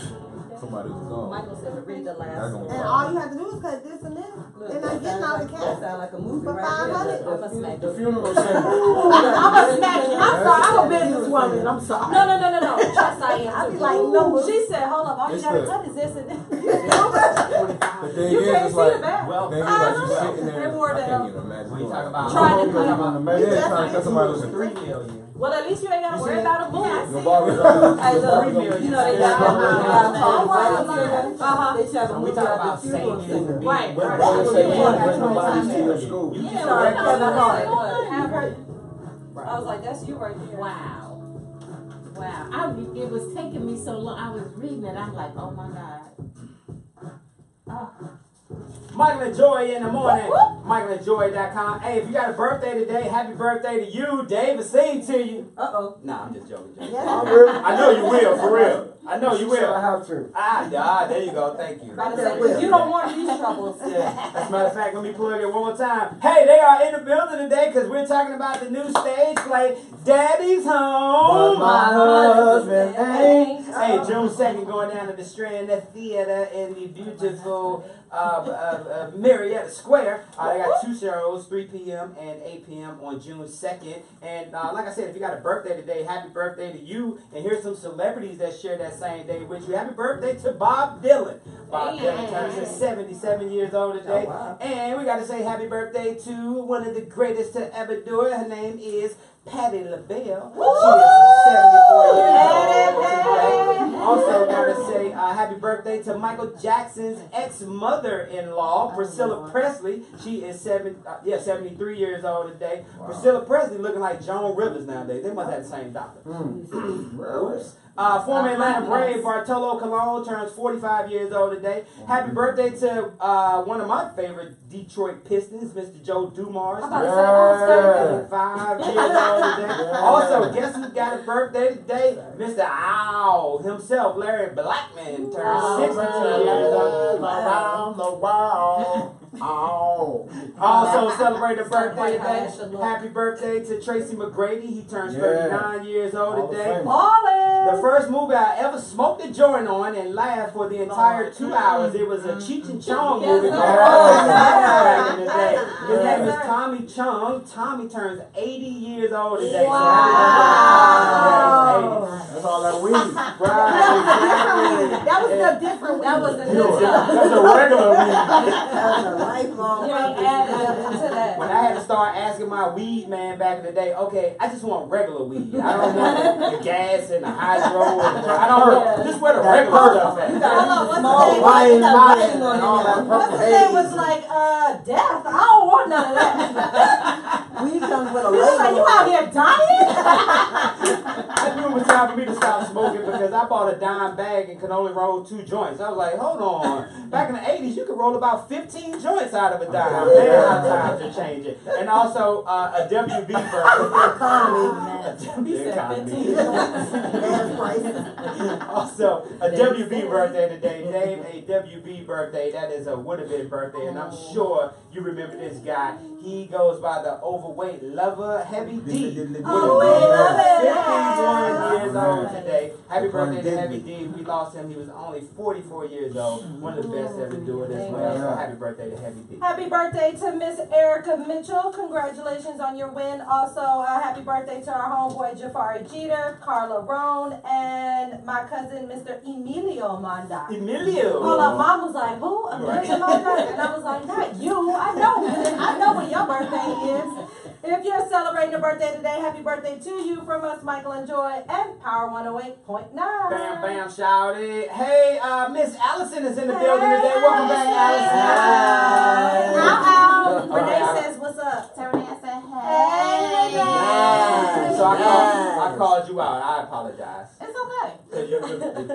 Somebody was gone. Michael said to read the last That's one. And all you have to do is cut this and this. They're not getting all the That cash. sounds like a movie For right 500? there. I'm a smack. The funeral singer. I'm a smack you. I'm sorry. I'm a businesswoman. I'm sorry. No. Trust I am. I'll be too. like, no. She said, hold up, all you It's gotta the- cut is this and this. The thing You is, can't it's see like, the back. Well, thing is, like, you sitting there, They wore I the- can't even imagine. What you doing talking that. about? Trying to Look cut. on the Yeah, mail. trying to cut somebody with 3 million. Well, at least you ain't gotta worry about a move. Your barber's Hey, look, 3 million. you know, they got Uh-huh. they should have a We movie talk out about the funeral saving singer. and Right, But right. they say Yeah. you bring nobody to your school. You Yeah. know, Kevin Hart. have her. I was like, that's you right there. Wow. It was taking me so long. I was reading it. I'm like, oh my God. Michael and Joy in the morning. MichaelandJoy.com. Hey, if you got a birthday today, happy birthday to you. Dave will sing to you. Nah, I'm just joking. I really. I know you will, for real. I know you Should I will. have to? There you go. Thank you. About to say, 'cause you don't want these troubles. Yeah. As a matter of fact, let me plug it one more time. Hey, they are in the building today because we're talking about the new stage play, Daddy's Home. But my husband ain't. Hey, June 2nd, going down to the Strand Theater in the beautiful Marietta Square. They got 2 shows, 3 p.m. and 8 p.m. on June 2nd. And like I said, if you got a birthday today, happy birthday to you. And here's some celebrities that share that same day with you. Happy birthday to Bob Dylan. Bob Dylan turns 77 years old today. Oh, wow. And we got to say happy birthday to one of the greatest to ever do it. Her name is Patti LaBelle. She is 74 years old today. Also got to say happy birthday to Michael Jackson's ex-mother-in-law, Priscilla Presley. She is 73 years old today. Wow. Priscilla Presley looking like Joan Rivers nowadays. They must have the same doctor. Oops. Former Atlanta Brave Bartolo Colon turns 45 years old today. Happy birthday to one of my favorite Detroit Pistons, Mr. Joe Dumars. 35 years old today. Also, guess who got a birthday today? Mr. Owl himself, Larry Blackman, turns 62 years old. Around the world. Oh. Also celebrating a birthday today. Happy birthday to Tracy McGrady. He turns 39 years old today. The first movie I ever smoked a joint on and laughed for the entire 2 hours. It was a Cheech and Chong movie back in the day. His name is Tommy Chung. Tommy turns 80 years old today. Wow. That's all that weed. Right. That was a different weed. That was the That's a regular weed. Lifelong. You ain't added nothing to that. When I had to start asking my weed man back in the day, okay, I just want regular weed. I don't want the gas and the hydro. And I don't want just where the regular stuff at. Small wine bottle and all that What's purple the name was haze. like, death? I don't want none of that. We comes with a You was like, you out here dying? I knew it was time time for me to stop smoking because I bought a dime bag and could only roll 2 joints. I was like, hold on. Back in the 80s, you could roll about 15 joints out of a dime. Man, how times are changing. And also a WB birthday. Also, a WB birthday today. Name a WB birthday. That is a would have been birthday. And I'm sure you remember this guy. He goes by the overweight lover, Heavy D. Oh, we love it. 51 years old today. Happy birthday to Heavy D. We lost him. He was only 44 years old. One of the best ever do it as well. So happy birthday to Heavy D. Happy birthday to Miss Erica Mitchell. Congratulations on your win. Also, happy birthday to our homeboy Jafari Jeter, Carla Roan, and my cousin Mr. Emilio Monda. Emilio. Hold on, Mom was like, who? Emilio Monda? And I was like, not you. I know when your birthday is. If you're celebrating a birthday today, happy birthday to you from us, Michael and Joy, and Power 108.9. Bam, bam, shout it. Hey, Miss Allyson is in the building today. Welcome back, Allyson. Ow. Renee says, what's up? So Renee said, Hey, hey. So I called you out. I apologize. It's okay.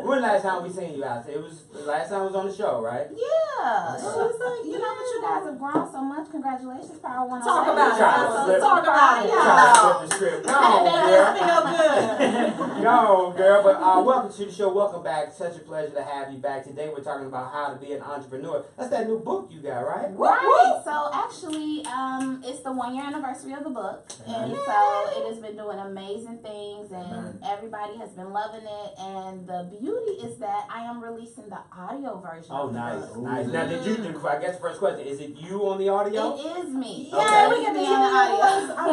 When last time we seen you, Allyson? It was the last time I was on the show, right? Yeah. It was like, you know, but you guys have grown so much. Congratulations, Power 108. Talk about it. Talk about it. Try to flip the script. Go on, girl. Feel good. Go on, girl. But welcome to the show. Welcome back. Such a pleasure to have you back. Today we're talking about how to be an entrepreneur. That's that new book you got, right? Right. So actually, it's the 1-year anniversary of the book, and so it has been doing amazing things, and everybody has been loving it. And the beauty is that I am releasing the audio version. Oh, of the nice, book. nice. Now, did you? I guess the first question is: it you on the audio? It is me. Yeah, we get can to hear on the audio. I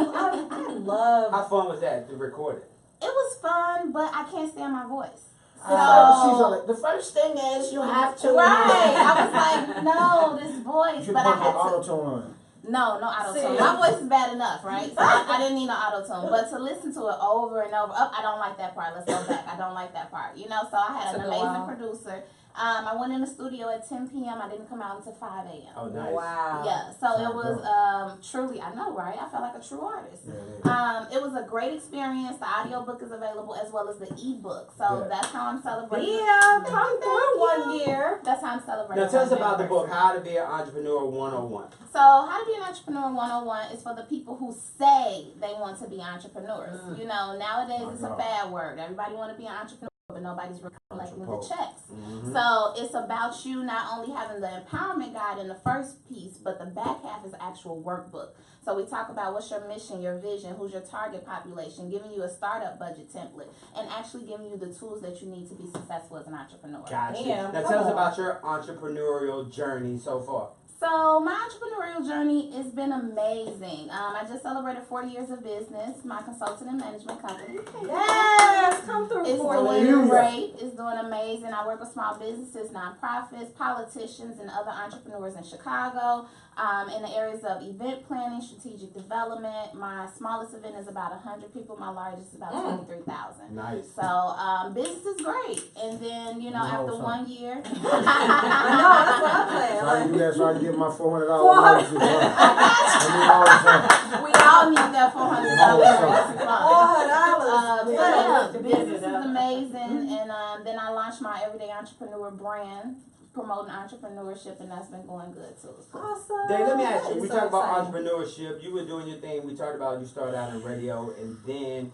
love. How fun was that to record it? It was fun, but I can't stand my voice. So, she's like, the first thing is you have to. Right. I was like, no, this voice. You But I put the had to. auto-tune on. No auto-tune. My voice is bad enough, right? So I didn't need no auto-tune. But to listen to it over and over, I don't like that part. Let's go back. I don't like that part. You know, so I had an amazing producer. I went in the studio at 10 p.m. I didn't come out until 5 a.m. Oh, nice. Wow. Yeah, so it was truly, I know, right? I felt like a true artist. It was a great experience. The audiobook is available as well as the ebook. So that's how I'm celebrating. Yeah, come through 1 year. That's how I'm celebrating. Now, tell us about the book, How to Be an Entrepreneur 101. So, How to Be an Entrepreneur 101 is for the people who say they want to be entrepreneurs. You know, nowadays it's a bad word. Everybody want to be an entrepreneur, but nobody's really collecting the checks. So it's about you not only having the empowerment guide in the first piece, but the back half is actual workbook. So we talk about what's your mission, your vision, who's your target population, giving you a startup budget template, and actually giving you the tools that you need to be successful as an entrepreneur. Gotcha. Now tell us about your entrepreneurial journey so far. So my entrepreneurial journey has been amazing. I just celebrated 40 years of business. My consulting and management company. Yes, come through. It's doing great. It's doing amazing. I work with small businesses, nonprofits, politicians, and other entrepreneurs in Chicago. In the areas of event planning, strategic development. My smallest event is about 100 people. My largest is about 23,000. Nice. So business is great. And then, you know, after 1 year. No, that's what I'm saying. Sorry to do that. Sorry to give my $400. We all need that $400. $400. Yeah, business is amazing. And then I launched my Everyday Entrepreneur brand, promoting entrepreneurship, and that's been going good too. Awesome. Dave, let me ask you. We talked about entrepreneurship. You were doing your thing. We talked about you started out in radio, and then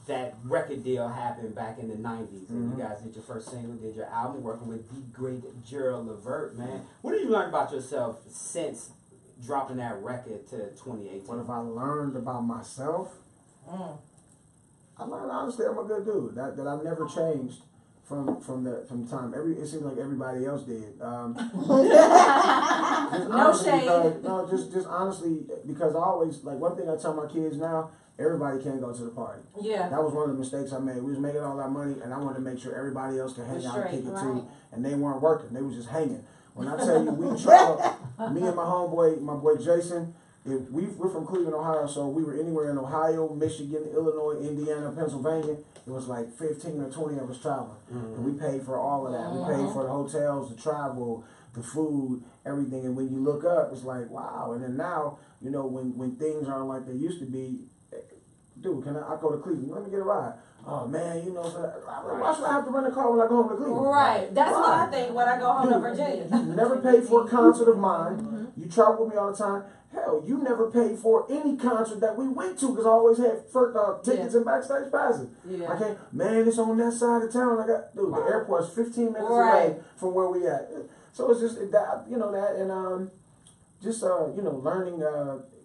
that record deal happened back in the 90s. And you guys did your first single, did your album, working with the great Gerald Levert, man. What have you learned about yourself since dropping that record to 2018? What have I learned about myself? I learned honestly I'm a good dude. That I've never changed from the time. It seems like everybody else did. No shade. Just honestly, because I always, like, one thing I tell my kids now, everybody can't go to the party. Yeah. That was one of the mistakes I made. We was making all that money, and I wanted to make sure everybody else could hang out and kick it too. And they weren't working. They was just hanging. When I tell you, we traveled, me and my boy Jason, we're from Cleveland, Ohio, so we were anywhere in Ohio, Michigan, Illinois, Indiana, Pennsylvania. It was like 15 or 20 of us traveling. And we paid for all of that. We paid for the hotels, the travel, the food, everything. And when you look up, it's like, wow. And then now, you know, when things aren't like they used to be, dude, I go to Cleveland, let me get a ride. oh man, you know, why should I have to rent a car when I go home to Cleveland? Right. That's what I think when I go home to Virginia. You never paid for a concert of mine. You travel with me all the time. Hell, you never paid for any concert that we went to because I always had tickets and backstage passes. Yeah. I can't, man, it's on that side of town. The airport's 15 minutes away from where we at. So it's just that, you know, that, and just you know, learning,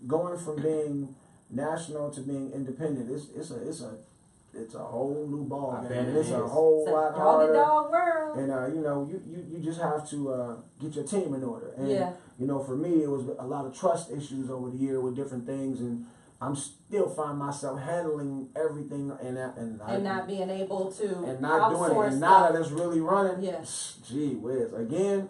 going from being national to being independent. It's a whole new ball game. It's a whole lot harder. Dog world. And you know, you just have to get your team in order. And you know, for me, it was a lot of trust issues over the year with different things, and I'm still find myself handling everything and not being able to and not doing it. And now that it's really running, gee whiz. Again,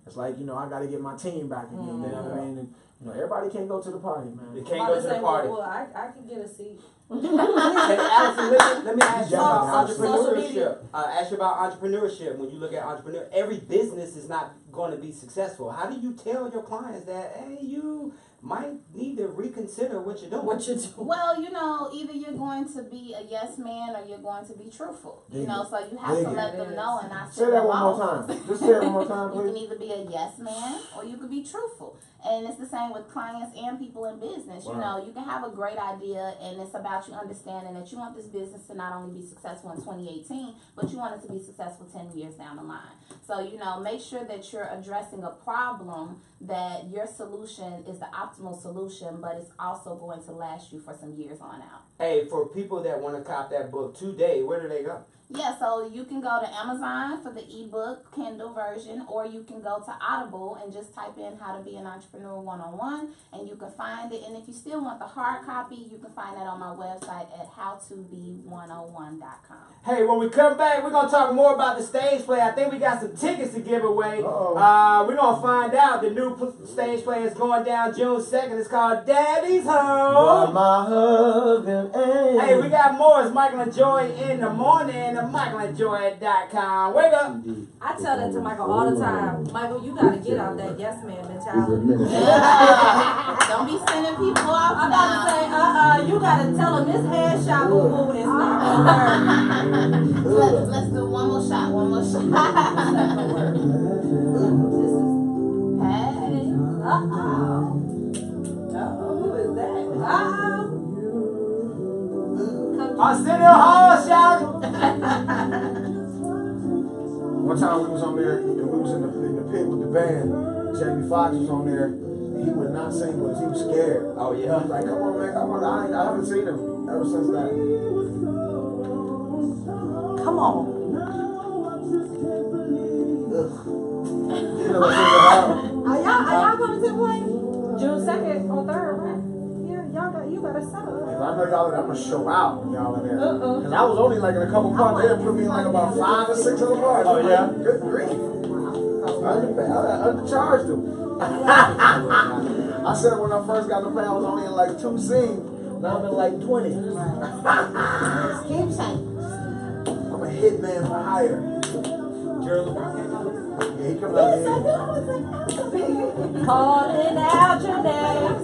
it's like, you know, I got to get my team back again. You know what I mean? And, you know, everybody can't go to the party, man. They can't go to the party. Well, I can get a seat. Hey, Allyson, let me ask you about Social media. entrepreneurship. Ask you about entrepreneurship. When you look at entrepreneur, every business is not going to be successful. How do you tell your clients that, hey, you might need to reconsider what you're doing? Well, you know, either you're going to be a yes man or you're going to be truthful. You know, so you have to let them know and not say that one more time. Just say it one more time, please. You can either be a yes man or you can be truthful. And it's the same with clients and people in business. You know, you can have a great idea, and it's about you understanding that you want this business to not only be successful in 2018, but you want it to be successful 10 years down the line. So, you know, make sure that you're addressing a problem, that your solution is the optimal solution, but it's also going to last you for some years on out. Hey, for people that want to cop that book today, where do they go? Yeah, so you can go to Amazon for the ebook Kindle version, or you can go to Audible and just type in How to Be an Entrepreneur 101, and you can find it. And if you still want the hard copy, you can find that on my website at howtobe101.com. Hey, when we come back, we're going to talk more about the stage play. I think we got some tickets to give away. We're going to find out. The new stage play is going down June 2nd. It's called Daddy's Home. My husband. Hey, we got more. It's Michael and Joy in the morning. MichaelAndJoy.com. Wake up. I tell that to Michael all the time. Michael, you gotta get out that yes man mentality. Don't be sending people off. I'm about to say, you gotta tell him this headshot boo boo is not gonna work. Let's do one more shot. One more shot. Hey. Who is that? Arsenio Hall, shout. One time we was on there and we was in the pit with the band. Jamie Foxx was on there. And he would not sing with us. He was scared. Oh yeah. He was like, "Come on, man, come on." I haven't seen him ever since that. Come on. You know what I'm Are y'all coming to the play? June 2nd or 3rd, right? Yeah, you better settle. If I know y'all, I'm gonna show out when y'all are there. Cause I was only like in a couple parts. They done put me in like about 5 or 6 other parts. Oh yeah. Good grief. I undercharged them. I said when I first got to play, I was only in like 2 scenes. Now I'm in like 20. Keep saying. I'm a hitman for hire. Yeah, he coming out here. Calling out your name.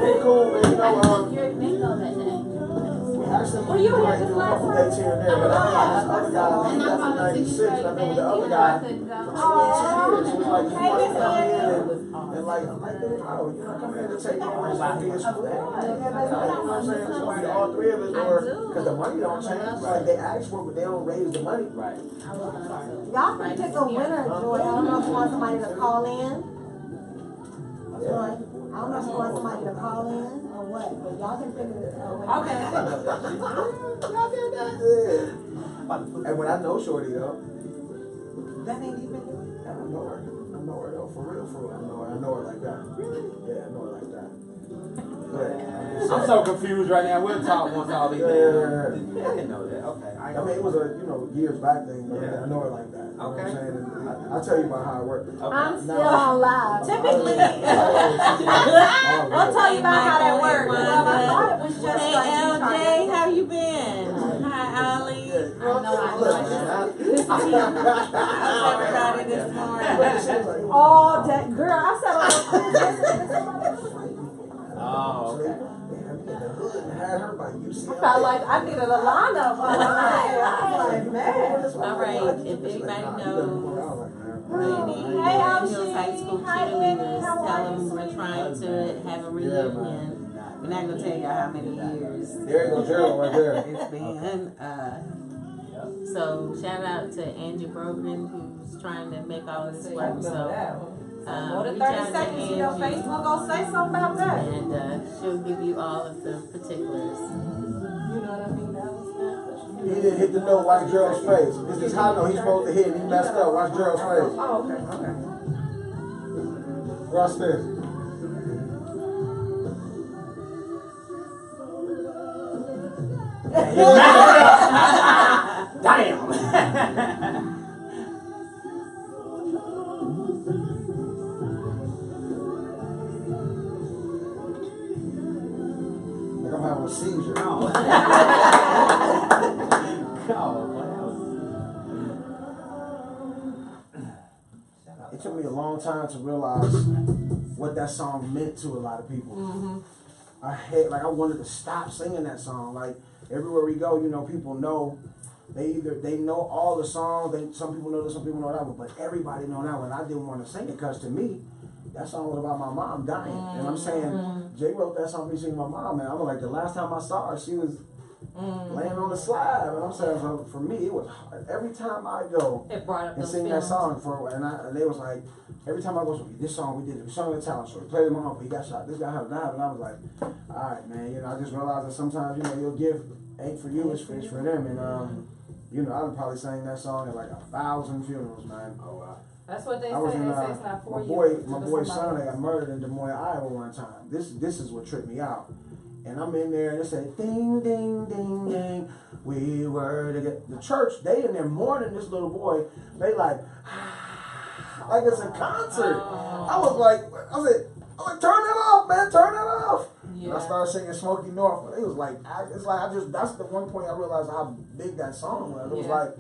Hey, cool, man. You know, You're bingo that day. actually, Well, you might had do this a last couple dates here and there, but I got this other guy. He left in '96, and I've been with the other guy for 22 years. So it's like, he wants to come in and like, I'm like, dude, no, you're not coming in to take over. It's gonna be a split. You know what I'm saying? It's gonna be all 3 of us, or because the money don't change. Like they ask for it, but they don't raise the money. Right. Y'all can pick a winner, Joy. I don't know if you want somebody to call in. Joy, I don't know if you want somebody to call in or what, but y'all can pick a winner. Okay. Y'all did that. Yeah. And when I know Shorty though, That ain't even. I know her. I know her though, for real. I know her like that. Yeah, I know her like that. I'm so confused right now. We'll talk once all these things. I didn't know that. Okay. I mean, it was a years back thing, but I know her like that. You know what I'm saying? And I'll tell you about how it worked. Okay. I'm still on live. Typically, we'll tell you about how that works. I thought it was just Hey, like LJ, how you been? Hi, Ollie. How's everybody this morning? all that girl. I said, Oh, okay. in the hood and had her by UCLA. I felt like I needed a lineup. I was like, man. All right, if anybody knows any Hey, Hills High School Alstate. Hi, Annie. cheerleaders, How tell are them you, we're sweetie? trying to have a reunion. We're not gonna tell you how many years There you go, Gerald, right there. it's been. So shout out to Angie Brogan who's trying to make all of this work. So More than reach out 30 to seconds, your Angie, Facebook gonna say something about that. and she'll give you all of the particulars. You know what I mean? That was He didn't hit the note, watch Gerald's face. This is how I know he's supposed to hit and he messed up. Watch Gerald's face. Oh, okay. Watch this. Damn. Like I'm having a seizure. It took me a long time to realize what that song meant to a lot of people. I wanted to stop singing that song. Like everywhere we go, you know, people know they know all the songs. Some people know this, some people know that one, but everybody know that one. I didn't want to sing it because to me, that song was about my mom dying. And I'm saying, Jay wrote that song for me singing my mom, and I was like, the last time I saw her, she was laying on the slab. And I'm saying, for me, it was hard. Every time I go It brought up and those sing feelings. that song, and they was like, every time I go, this song we did, we sung the talent show, we played it with my uncle, he got shot, this guy happened, and I was like, all right, man, you know, I just realized that sometimes, you know, your gift ain't for you, it's for them, and you know, I've probably sang that song at like 1,000 funerals, man. Oh wow. That's what they I was say. in, They say it's not for my boy's son that got murdered in Des Moines, Iowa one time. This is what tripped me out. And I'm in there and they say, ding, ding, ding, ding. We were to get the church. They in there mourning this little boy. They like it's a concert. I said, turn it off, man, turn it off. Yeah. And I started singing Smokey North. It was like, that's the one point I realized how big that song was. It was like,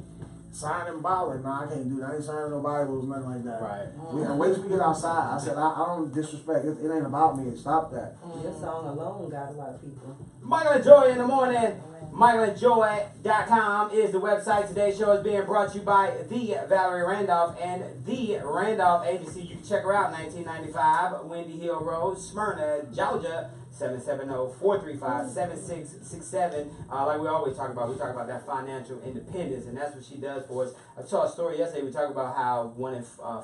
signing Bible. No, I can't do that. I ain't signing no Bibles, nothing like that. Right. And wait till we get outside. I said, I don't disrespect. It ain't about me. Stop that. Your song alone got a lot of people. Michael and Joy in the morning. MichaelandJoy.com is the website. Today's show is being brought to you by the Valerie Randolph and the Randolph Agency. You can check her out, 1995 Windy Hill Road, Smyrna, Georgia, 770-435-7667. Like we always talk about, we talk about that financial independence, and that's what she does for us. I saw a story yesterday. We talked about how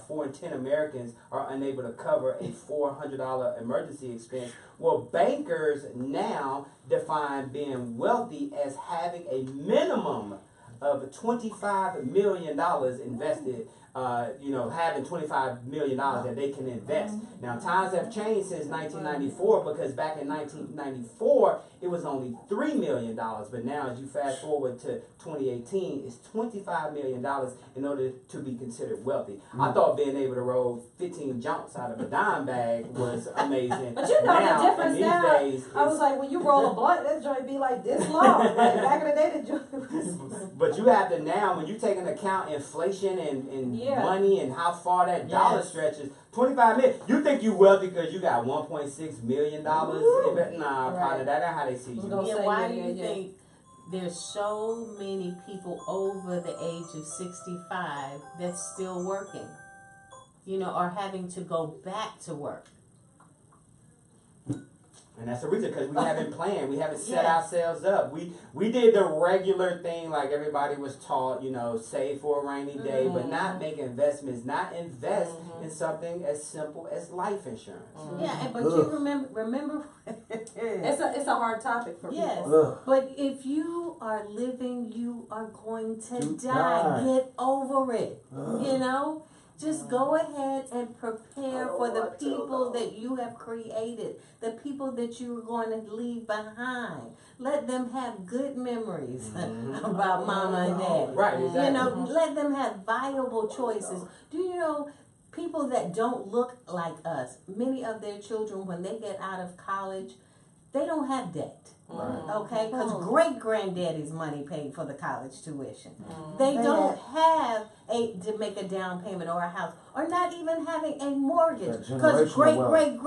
4 in 10 Americans are unable to cover a $400 emergency expense. Well, bankers now define being wealthy as having a minimum of $25 million invested. Having $25 million that they can invest. Now, times have changed since 1994 because back in 1994, it was only $3 million. But now, as you fast forward to 2018, it's $25 million in order to be considered wealthy. I thought being able to roll 15 jumps out of a dime bag was amazing. But you know now, the difference these now. days, I was like, when you roll a blunt, that joint be like this long. Like back in the day, the joint was. But you have to now, when you take into account inflation and money and how far that dollar stretches, 25 million. You think you wealthy because you got $1.6 million? Nah, probably that ain't how they see you. Why do you think there's so many people over the age of 65 that's still working? Or having to go back to work? And that's the reason, because we haven't planned. We haven't set ourselves up. We did the regular thing like everybody was taught, save for a rainy day, but not make investments, not invest in something as simple as life insurance. Yeah, but you remember it's a hard topic for people. Yes, but if you are living, you are going to die. Get over it, Just go ahead and prepare for the people that you have created, the people that you are going to leave behind. Let them have good memories about mama and dad. Right, exactly. Let them have viable choices. Do you know people that don't look like us, many of their children, when they get out of college, they don't have debt. Okay, because great granddaddy's money paid for the college tuition. They don't have to make a down payment or a house, or not even having a mortgage, because great dad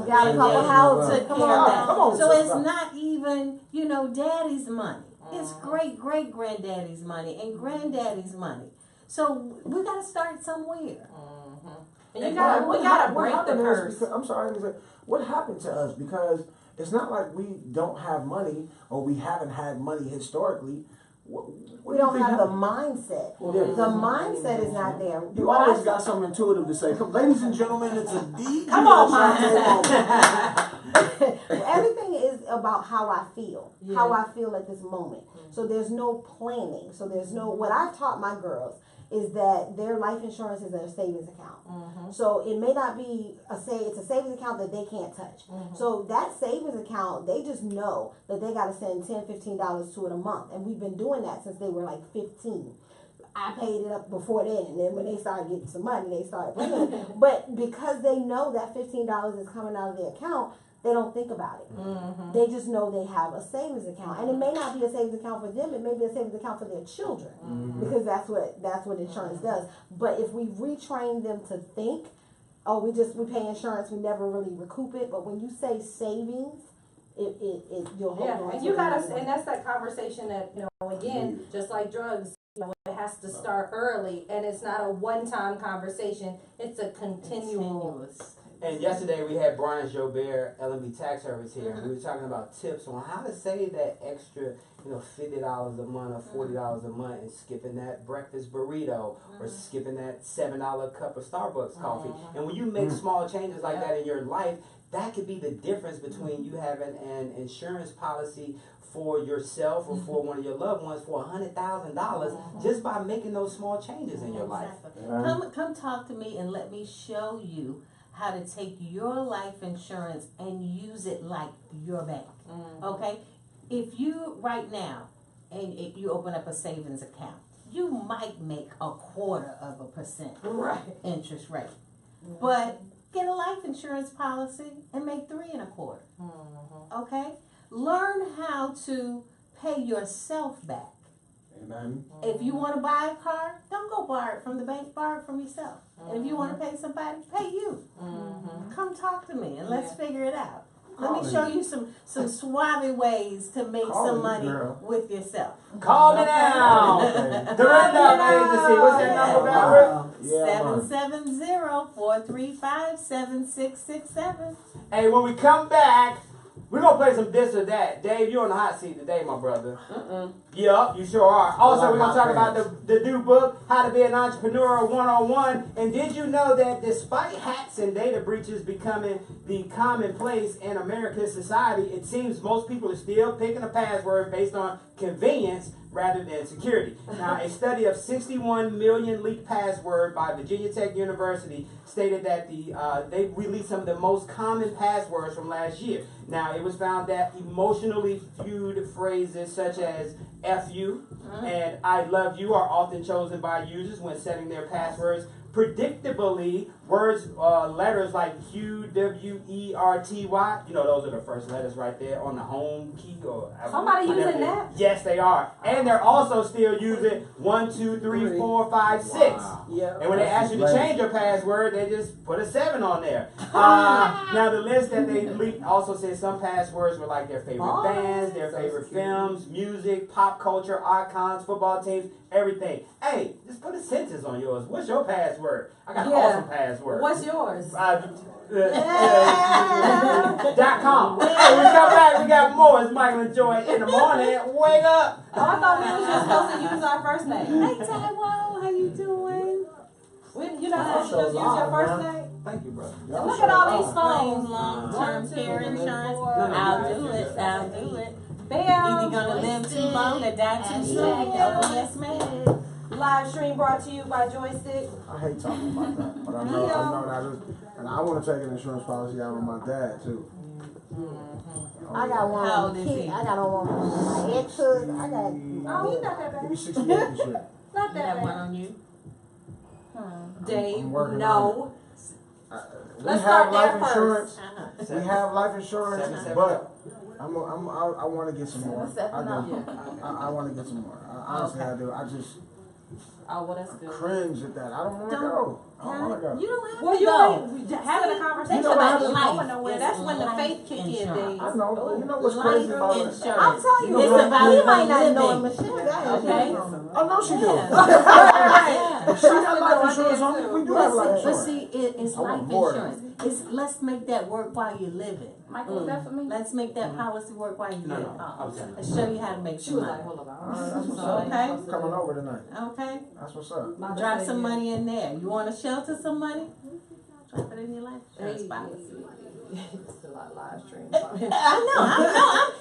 got a couple houses. took care of that. So it's not even daddy's money. It's great granddaddy's money and granddaddy's money. So we got to start somewhere. And we gotta break the curse. I'm sorry, what happened to us? Because it's not like we don't have money or we haven't had money historically. We don't have the mindset. The mindset is not there. You always got something intuitive to say. Come, ladies and gentlemen, it's a DeedriaChauntee. Everything is about how I feel. How I feel at this moment. So there's no planning. So there's no, what I've taught my girls is that their life insurance is their savings account. So it may not be it's a savings account that they can't touch. So that savings account, they just know that they got to send $10, $15 to it a month. And we've been doing that since they were like 15. I paid it up before then, and then when they started getting some money, they started paying it. But because they know that $15 is coming out of their account, they don't think about it. They just know they have a savings account, and it may not be a savings account for them. It may be a savings account for their children, because that's what insurance does. But if we retrain them to think, we pay insurance, we never really recoup it. But when you say savings, you'll hold on. And you gotta, and that's that conversation that again, just like drugs. It has to start early, and it's not a one-time conversation. It's a continuous. And yesterday we had Brian Jobert, LMB Tax Service here, and we were talking about tips on how to save that extra, $50 a month or $40 a month, and skipping that breakfast burrito or skipping that $7 cup of Starbucks coffee. And when you make small changes like that in your life, that could be the difference between you having an insurance policy for yourself or for one of your loved ones for $100,000 just by making those small changes in your life. Come talk to me and let me show you how to take your life insurance and use it like your bank. Okay? If you right now and if you open up a savings account, you might make 0.25% interest rate. But get a life insurance policy and make 3.25%. Okay? Learn how to pay yourself back. Amen. If you want to buy a car, don't go borrow it from the bank, borrow it from yourself. And if you want to pay somebody, pay you. Come talk to me and let's figure it out. Let me show you some suave ways to make some money with yourself. Call me now. The Randolph Agency. What's that number, Valerie? 770-435-7667. Hey, when we come back, we're going to play some this or that. Dave, you're on the hot seat today, my brother. Yup, you sure are. Also, we're going to talk about the new book, How to Be an Entrepreneur 101. And did you know that despite hacks and data breaches becoming the commonplace in American society, it seems most people are still picking a password based on convenience rather than security. Now, a study of 61 million leaked passwords by Virginia Tech University stated that they released some of the most common passwords from last year. Now, it was found that emotionally viewed phrases such as F you and I love you are often chosen by users when setting their passwords. Predictably, letters like QWERTY, those are the first letters right there on the home key. Somebody using that? Yes, they are. And they're also still using 1, 2, 3, 4, 5, 6. Yeah. And when they ask you to change your password, they just put a 7 on there. Now, the list that they leaked also says some passwords were like their favorite bands, their favorite films, music, pop culture, icons, football teams, everything. Hey, just put a sentence on yours. What's your password? I got an awesome password. What's yours? .com. Hey, we come back. We got more. It's Michael and Joy in the morning. Wake up. Oh, I thought we were just supposed to use our first name. Hey, Taiwo, how you doing? You're not supposed to just use your first name? Thank you, brother. Look at all these phones. Long-term care insurance. I'll do it. Bam. Either gonna live too long or die too soon. Yes, ma'am. Live stream brought to you by Joistik. I hate talking about that, but I know that and I want to take an insurance policy out on my dad too. I got one on my kid. I got one on my ex-husband. I got. Oh, he's not that bad. He's 68 this year. Not that That bad. one on you? Dave, working no. we Let's have start life there insurance. first. We have life insurance, 7-7. but I want to get some more. I want to get some more. Honestly, I do. I just Oh, well, that's good. cringe at that. I don't want to go. I don't want to go. You don't have Well, to you go. ain't having a conversation You know what about happens? going nowhere. It's That's when the life faith kick in. insurance. Things. I know, but you know what's Life crazy about it? insurance. I'm telling you, It's know, about he might not living. know it, Michelle got it. Okay. I know she do. Yeah. She got life insurance on me. We do have life But insurance. see, it's I want life more. insurance. It's let's make that work while you're living. Michael, was that for me? Let's make that policy work while you're No, living. no, I was saying. Let's show you how to make She some was money. like, hold on. That's what's up. Okay. Coming over tonight. Okay. That's what's up. Drop some money in there. You want to shelter some money? Drop it in your life insurance policy. It's a lot of live streams. I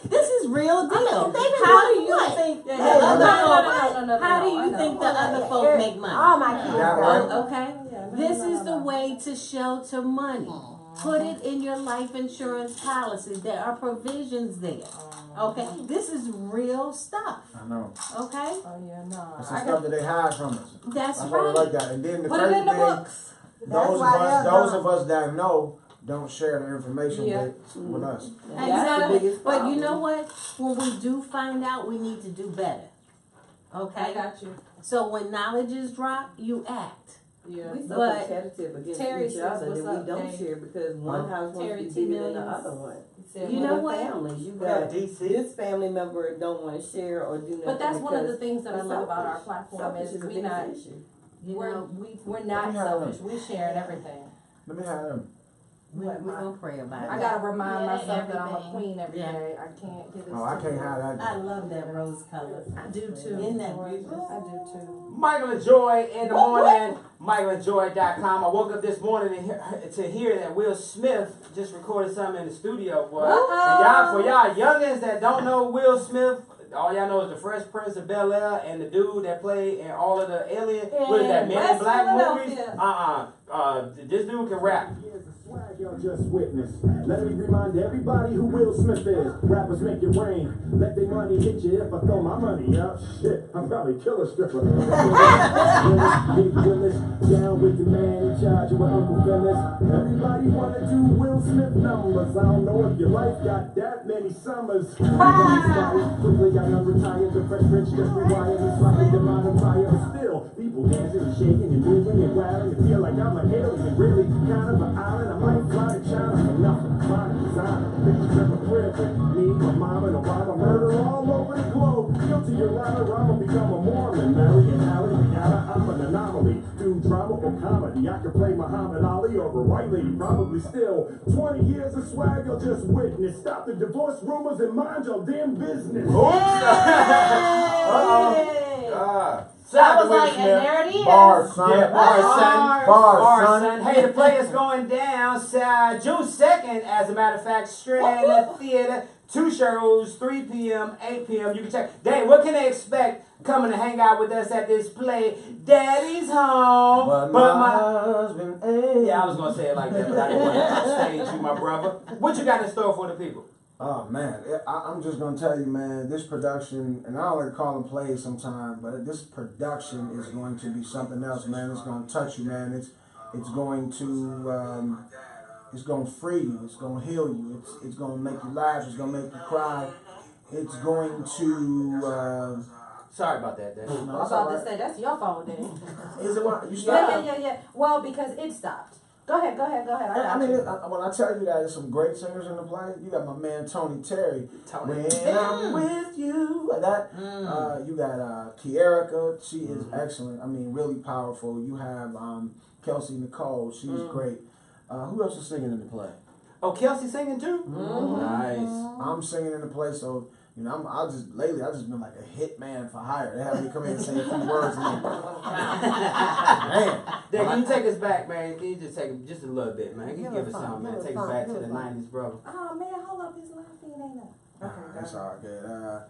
know. This is real deal. They been How do doing you what? think the Yeah, other no, How do I you know. think the other folk make money? All my kids. Yeah, got right. Okay. This is the way to shelter money. Put it in your life insurance policy. There are provisions there. Okay. This is real stuff. I know. Okay. Oh, yeah, no. It's the stuff that they hide from us. That's That's why I like right. that. And then the Put it crazy in the thing, books. those of us that know don't share the information with us. Exactly. But you know what? When we do find out, we need to do better. Okay. I got you. So when knowledge is dropped, you act. Yeah. We so But competitive against Terry each says, other "What's that we up, don't Dave?" share because one house wants Terry to T. be bigger than the Millions. other one. You know what? Families, you Yeah, got DC. this family member don't want to share or do nothing. But that's one of the because things that I it's love about our selfish. platform Selfish is is a we big not issue. we're not Yeah. selfish. We sharing everything. Let me have them. We're gonna pray about it. I gotta remind Yeah, myself that I'm a everything. queen every Yeah. day. I can't get this. Oh, I can't have that. I love that rose color. I do too. Isn't that beautiful? I do too. Michael and Joy in the morning, michaelandjoy.com. I woke up this morning to hear that Will Smith just recorded something in the studio, boy. And for y'all youngins that don't know Will Smith, all y'all know is the Fresh Prince of Bel-Air and the dude that played in all of the Alien, what is that, Men in West Black movies? Philadelphia. This dude can rap. Swag y'all just witnessed. Let me remind everybody who Will Smith is. Rappers make it rain. Let their money hit you if I throw my money up. Shit, I'm probably kill a stripper. Big Willis, down with the man in charge of Uncle Phyllis. Everybody wanna do Will Smith numbers. I don't know if your life got that many summers. Quickly got unretired. The Fresh Prince just rewired. It's like a divine fire. But still, people dancing and shaking and moving and wilding. And feel like I'm an alien. Really kind of an island. I might fly to China for nothing. Fine designer. Pictures of a crib. Me, my mama, and Obama. Murder all over the globe. Guilty your honor. I'ma become a Mormon. Mary and Allie, Rihanna, I'm an anomaly. Do drama or comedy. I could play Muhammad Ali or a white lady. Probably still. 20 years of swag you'll just witness. Stop the divorce rumors and mind your damn business. So I was like, and there it is. Bars, son. Yeah, bars, son. Bars, son. Hey, the play is going down June 2nd, as a matter of fact, Strand Theater. 2 shows, 3 p.m., 8 p.m. You can check. Dave, what can they expect coming to hang out with us at this play? Daddy's home. But my husband ain't. Yeah, I was going to say it like that, but I didn't want to stage you, my brother. What you got in store for the people? Oh man, I'm just gonna tell you, man. This production, and I don't like to call them plays sometimes, but this production is going to be something else, man. It's gonna touch you, man. It's going to it's gonna free you. It's gonna heal you. It's gonna make you laugh. It's gonna make you cry. It's going to. Sorry about that, Dave. No, I was about to say that's your phone, then. Is it what you stopped? Yeah. Well, because it stopped. Go ahead. I mean, when I tell you that there's some great singers in the play, you got my man Tony Terry. When I'm with you, that. You got Kierica, she is excellent. I mean, really powerful. You have Kelsey Nicole, she's great. Who else is singing in the play? Oh, Kelsey singing too? Nice. I'm singing in the play, so. You know, I just been like a hit man for hire. They have me come in and say a few words. And man, Dave, can you take us back, man? Can you just take just a little bit, man? Can you give us something, man? Take us back to the 90s, brother. Oh man, hold up, his last thing ain't up. That's all good.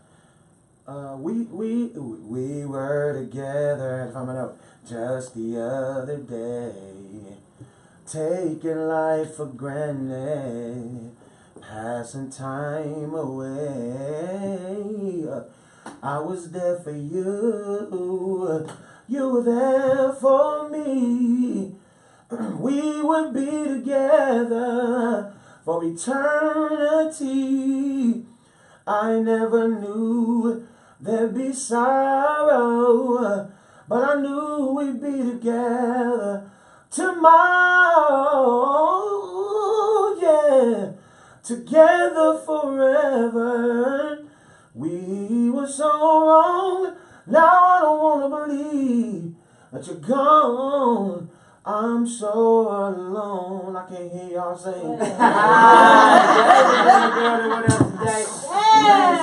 We were together, if I'm up, just the other day, taking life for granted. Passing time away. I was there for you. You were there for me. we would be together for eternity. I never knew there'd be sorrow, but I knew we'd be together tomorrow, yeah, together forever. We were so wrong, now I don't want to believe that you're gone. I'm so alone. I can't hear y'all sing.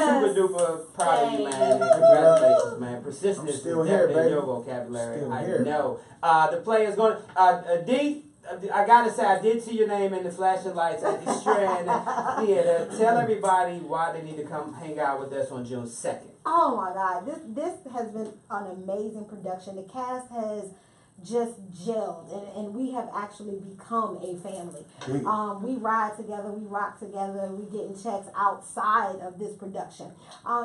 Super duper proud of you, man. Congratulations, man. Persistence is definitely in your vocabulary. I know. The play is going to, D, I gotta say, I did see your name in the flashing lights at the Strand Theater. Tell everybody why they need to come hang out with us on June 2nd. Oh my God, this has been an amazing production. The cast has just gelled, and we have actually become a family. We ride together, we rock together, we getting checks outside of this production.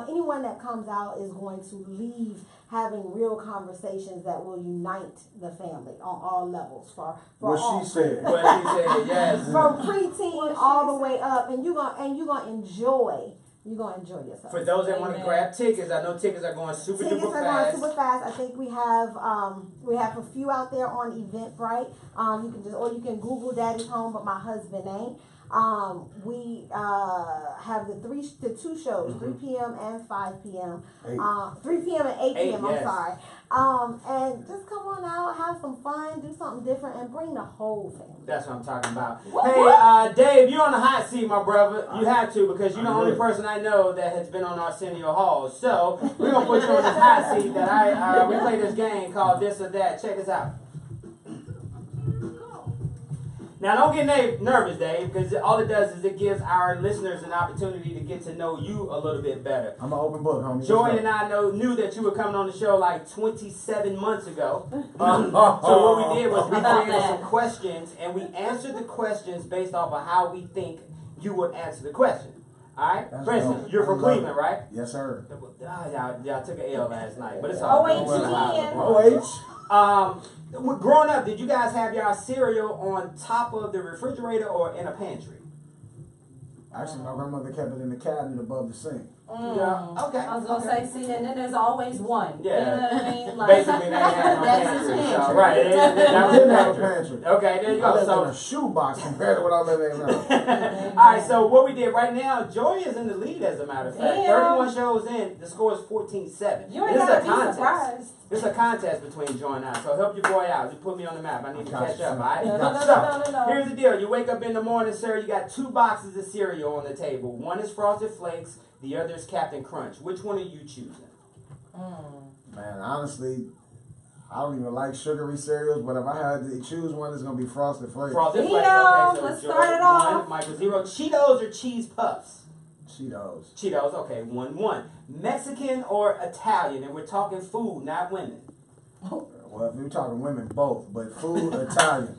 Anyone that comes out is going to leave having real conversations that will unite the family on all levels. For what all, she said. What she said, yes. From preteen all the way up, and you're gonna enjoy. You're going to enjoy yourself. For those that want to grab tickets, I know tickets are going super duper fast. Tickets are going super fast. I think we have a few out there on Eventbrite. You can you can Google Daddy's Home, but my husband ain't. We have the two shows, 3 p.m. and 5 p.m. 3 p.m. and 8 p.m. Yes. I'm sorry. And just come on out, have some fun, do something different, and bring the whole family. That's what I'm talking about. Hey, Dave, you're on the hot seat, my brother. You have to, because you're the only person I know that has been on Arsenio Hall. So we're gonna put you on this hot seat that we play this game called This or That. Check this out. Now, don't get nervous, Dave, because all it does is it gives our listeners an opportunity to get to know you a little bit better. I'm an open book, homie. Joy and I knew that you were coming on the show like 27 months ago. So what we did was we created some questions, and we answered the questions based off of how we think you would answer the question. All right? For instance, you're from Cleveland, right? Yes, sir. Y'all took an L last night, but it's all right. Growing up, did you guys have y'all cereal on top of the refrigerator or in a pantry? Actually, my grandmother kept it in the cabinet above the sink. Yeah. Okay. I was gonna say, see, and then there's always one. Yeah. You know what I mean? Like, basically, they had no that's pantry. his So, pantry. right. I didn't have a pantry. Okay, there you I go. lived So in a shoebox compared to what I'm living in now. all right, so what we did right now, Joy is in the lead, as a matter of fact. Damn. 31 shows in, the score is 14-7. You ain't gotta be surprised. It's a contest between Joy and I, so help your boy out. Just put me on the map. I need to catch up, all right? No. Here's the deal. You wake up in the morning, sir, you got 2 boxes of cereal on the table. One is Frosted Flakes, the other is Captain Crunch. Which one are you choosing? Man, honestly, I don't even like sugary cereals, but if I had to choose one, it's going to be Frosted Flakes. Frosted Flakes, okay, so let's Joy, start it off. 1, Michael 0. Cheetos or Cheese Puffs? Cheetos. Cheetos, okay, 1-1. Mexican or Italian? And we're talking food, not women. Well, if we're talking women, both, but food, Italian.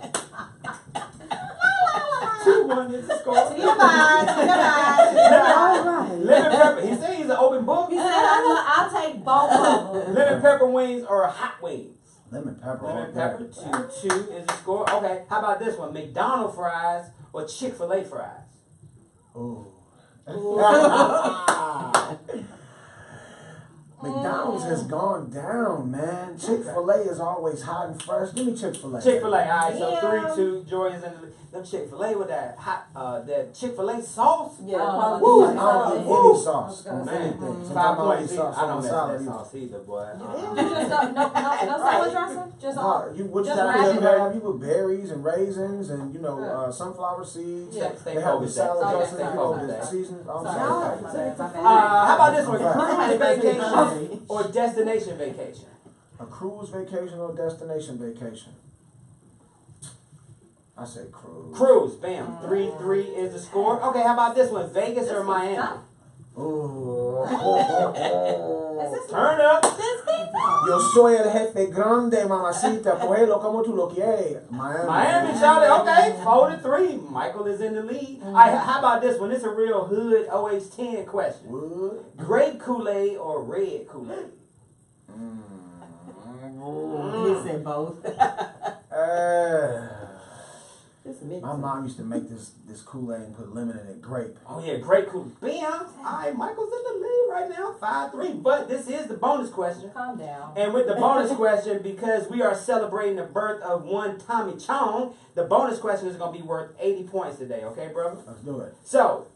2-1 is the score. To your mind. All right. Lemon pepper. He said he's an open book. He said, I'll take both of them. Lemon pepper wings or hot wings? Lemon pepper. Lemon pepper. 2-2 is the score. Okay, how about this one? McDonald's fries or Chick-fil-A fries? Ooh. McDonald's has gone down, man. Chick-fil-A is always hot and fresh. Give me Chick-fil-A. Chick-fil-A. All right, so 3-2. Joy is in the lead. Them Chick-fil-A with that hot, that Chick-fil-A sauce. Yeah, I don't eat any sauce on Man, anything. 5 points. Eat sauce I on don't my mess salad that either. sauce either, boy. No salad dressing? Just What you just have regular. you with berries and raisins and sunflower seeds. Yeah, They have the salad dressing, the seasonings. How about this one? Cruise vacation or destination vacation? A cruise vacation or destination vacation? I say cruise. Cruise, bam. 3-3 is the score. Okay, how about this one? Vegas or Miami? Ooh. Turn up. Yo soy el jefe grande, mamacita. Cógelo como tú lo quieres. Miami, Charlie. Okay, 4-3. Michael is in the lead. All right, how about this one? It's a real hood OH10 question. What? Grape Kool-Aid or red Kool-Aid? He said both. My mom used to make this Kool-Aid and put lemon in it, grape. Oh yeah, great cool. Bam! Alright, Michael's in the lead right now, 5-3. But this is the bonus question. Calm down. And with the bonus question, because we are celebrating the birth of one Tommy Chong, the bonus question is gonna be worth 80 points today, okay, brother? Let's do it. So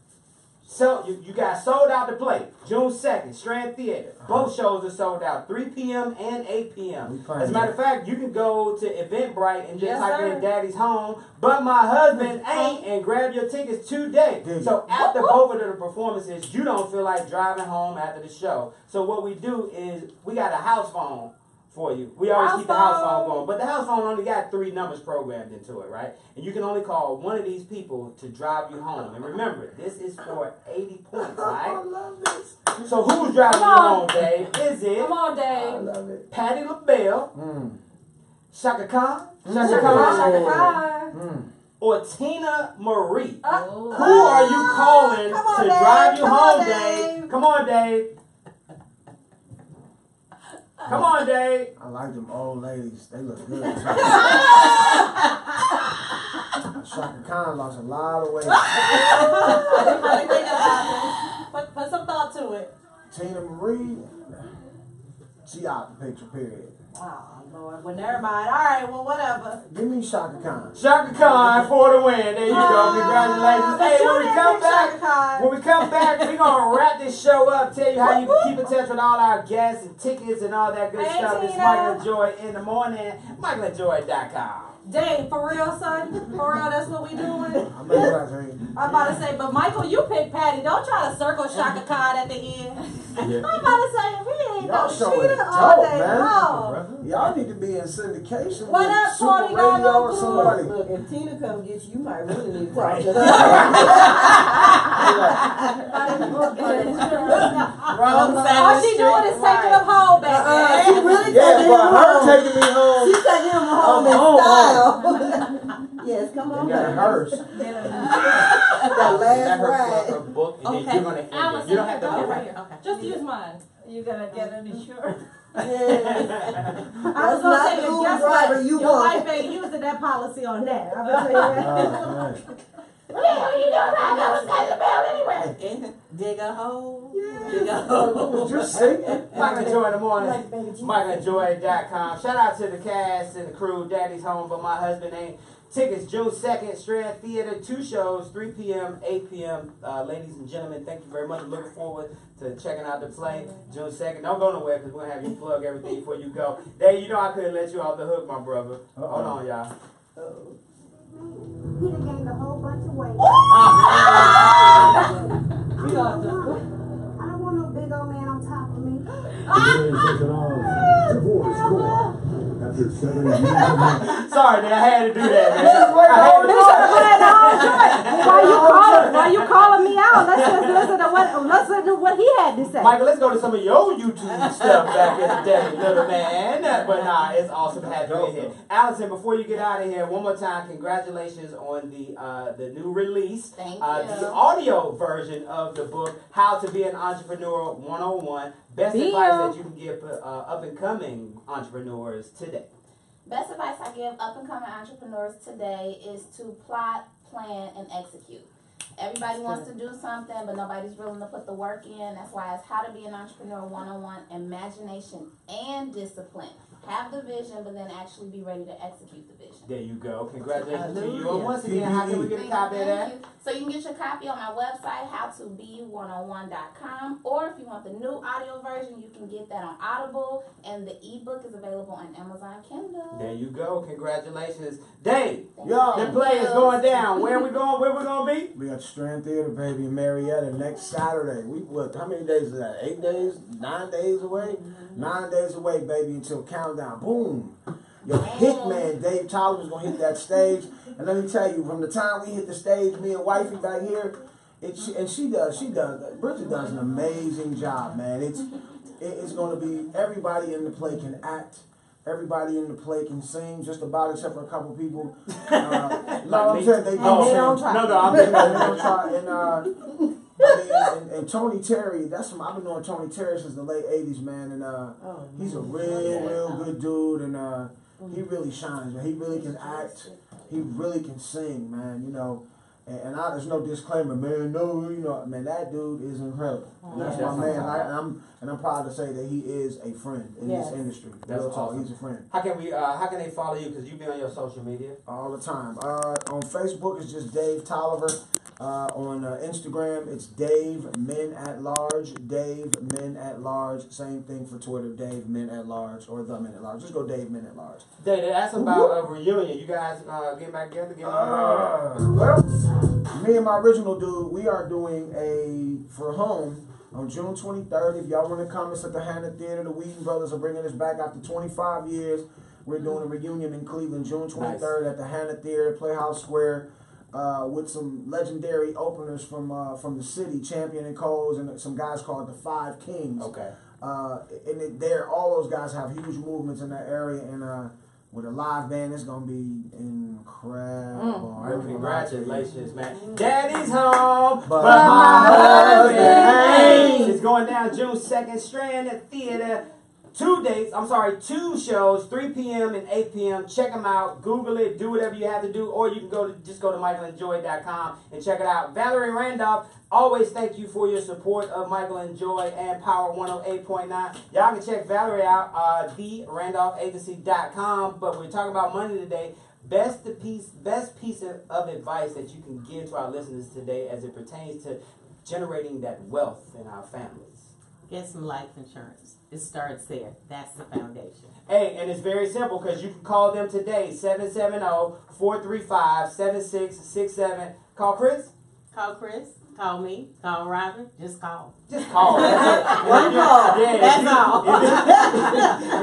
you guys sold out the play. June 2nd, Strand Theater. Both shows are sold out, 3 p.m. and 8 p.m. As a matter of fact, you can go to Eventbrite and just type in Daddy's Home, but my husband ain't, and grab your tickets today. So after both of the performances, you don't feel like driving home after the show. So what we do is we got a house phone for you. We always keep the house phone going, but the house phone only got 3 numbers programmed into it, right? And you can only call one of these people to drive you home. And remember, this is for 80 points, right? I love this. So who's driving you home, Dave? Is it? Come on, Dave. I love it. Patty LaBelle, Shaka Khan, Shaka Khan, or Tina Marie? Who are you calling to drive you home, Dave? Come on, Dave. Come on, Dave. I like them old ladies. They look good. Shaka Khan lost a lot of weight. Put some thought to it. Tina Marie, she out the picture, period. Oh, Lord. Well, never mind. All right, well, whatever. Give me Shaka Khan. Shaka Khan for the win. There you go. Congratulations. Hey, when we come back, we're going to wrap this show up, tell you how you can keep in touch with all our guests and tickets and all that good stuff. It's Michael and Joy in the morning. MichaelandJoy.com. Dave, for real, son? For real, that's what we doing? I'm about to say, but Michael, you picked Patty. Don't try to circle Shaka Khan at the end. I'm about to say, we ain't no cheater all day long. Y'all need to be in syndication What with up, Super 40 Radio or Club? somebody. Look, if Tina come get you, you might really need to talk to her. All she doing is taking him home, baby. She really taking him home. Taking me home. She's taking him home in style. Yes, come on. You got a hearse. That last ride. Book, and then you're going to end it. You don't have to Over here. Okay. Just use mine. You gonna get an insurance? I was gonna say, but guess what? You Your wife ain't using that policy on that. I'm gonna tell you that. What are you doing? I was got the bell anyway. Dig a hole. Dig a hole. Just singing. Michael and Joy in the morning. MichaelandJoy.com. Shout out to the cast and the crew. Daddy's home, but my husband ain't. Tickets June 2nd, Strand Theater, 2 shows, 3 p.m., 8 p.m. Ladies and gentlemen, thank you very much. I'm looking forward to checking out the play June 2nd. Don't go nowhere because we're going to have you plug everything before you go. Dave, you know I couldn't let you off the hook, my brother. Hold on, y'all. He done gained a whole bunch of weight. I don't want no big old man on top of me. Divorce court. After 7 years of Sorry, man, I had to do that, man. Why you calling me out? Let's listen to what he had to say. Michael, let's go to some of your YouTube stuff back in the day, little man. But nah, it's awesome to have you in here. Allyson, before you get out of here, one more time, congratulations on the new release. Thank you. The audio version of the book, How to Be an Entrepreneur 101. Best advice that you can give up-and-coming entrepreneurs today. Best advice I give up-and-coming entrepreneurs today is to plot, plan, and execute. Everybody wants to do something, but nobody's willing to put the work in. That's why it's How to Be an Entrepreneur 101, imagination and discipline. Have the vision, but then actually be ready to execute the vision. There you go. Congratulations to you. And once again, how can we get a copy of that? So you can get your copy on my website, howtobe101.com, or if you want the new audio version, you can get that on Audible, and the ebook is available on Amazon Kindle. There you go. Congratulations. Dave, Yo, the play is going down. Where we going? Where we going to be? We got Strand Theater, baby, in Marietta next Saturday. How many days is that? 8 days? 9 days away? 9 days away, baby, until countdown. Boom. Your hitman, Dave Tolliver, is going to hit that stage. And let me tell you, from the time we hit the stage, me and wifey back here, she does. Bridget does an amazing job, man. It's going to be, everybody in the play can act. Everybody in the play can sing, just about, except for a couple people. No, I'm saying they don't try. No, I'm saying they don't try. And Tony Terry, I've been knowing Tony Terry since the late 80s, man. And he's a real good dude. And he really shines, man. He really can act. he really can sing, man. You know, and there's no disclaimer, man. No, you know, man, that dude is incredible. And that's my man. And I'm proud to say that he is a friend in this industry. That's Real talk, awesome. he's a friend. How can they follow you? Because you be on your social media all the time. On Facebook, it's just Dave Tolliver. On Instagram, it's Dave Men at Large. Dave Men at Large. Same thing for Twitter. Dave Men at Large or The Men at Large. Just go Dave Men at Large. Dave, they asked about a reunion. You guys getting back together? Well, me and my original dude, we are doing for home on June 23rd. If y'all want to come, it's at the Hannah Theater. The Whedon Brothers are bringing us back after 25 years. We're doing a reunion in Cleveland, June 23rd at the Hannah Theater, Playhouse Square. With some legendary openers from the city, Champion and Coles, and some guys called the Five Kings. Okay. And all those guys have huge movements in that area, and with a live band, it's gonna be incredible. Congratulations, man. Daddy's home, but my husband ain't. It's going down June 2nd, Strand at Theater. 2 shows, 3 p.m. and 8 p.m. Check them out. Google it. Do whatever you have to do. Or you can go to michaelandjoy.com and check it out. Valerie Randolph, always thank you for your support of Michael and Joy and Power 108.9. Y'all can check Valerie out, therandolphagency.com. But we're talking about money today. Best piece of advice that you can give to our listeners today as it pertains to generating that wealth in our families. Get some life insurance. It starts there. That's the foundation. Hey, and it's very simple because you can call them today, 770-435-7667. Call Chris. Call Chris. Call me. Call Robin. Just call. Just call. One call. Yeah, that's all.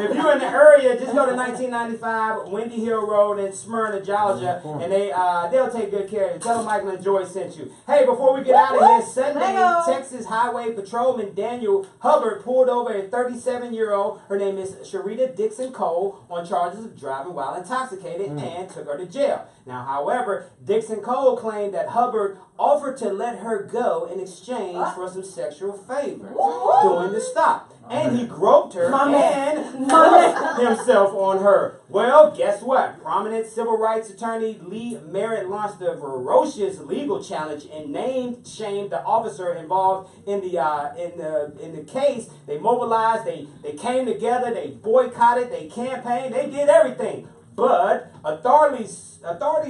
If you're in the area, just go to 1995 Windy Hill Road in Smyrna, Georgia, and they'll take good care of you. Tell them Michael and Joy sent you. Hey, before we get out of here, Sunday, Texas Highway Patrolman Daniel Hubbard pulled over a 37-year-old. Her name is Sharita Dixon Cole on charges of driving while intoxicated and took her to jail. Now, however, Dixon Cole claimed that Hubbard offered to let her go in exchange for some sexual favors during the stop. And he groped her and forced himself on her. Well, guess what? Prominent civil rights attorney Lee Merritt launched a ferocious legal challenge and shamed the officer involved in the case. They mobilized, they came together, they boycotted, they campaigned, they did everything. But authorities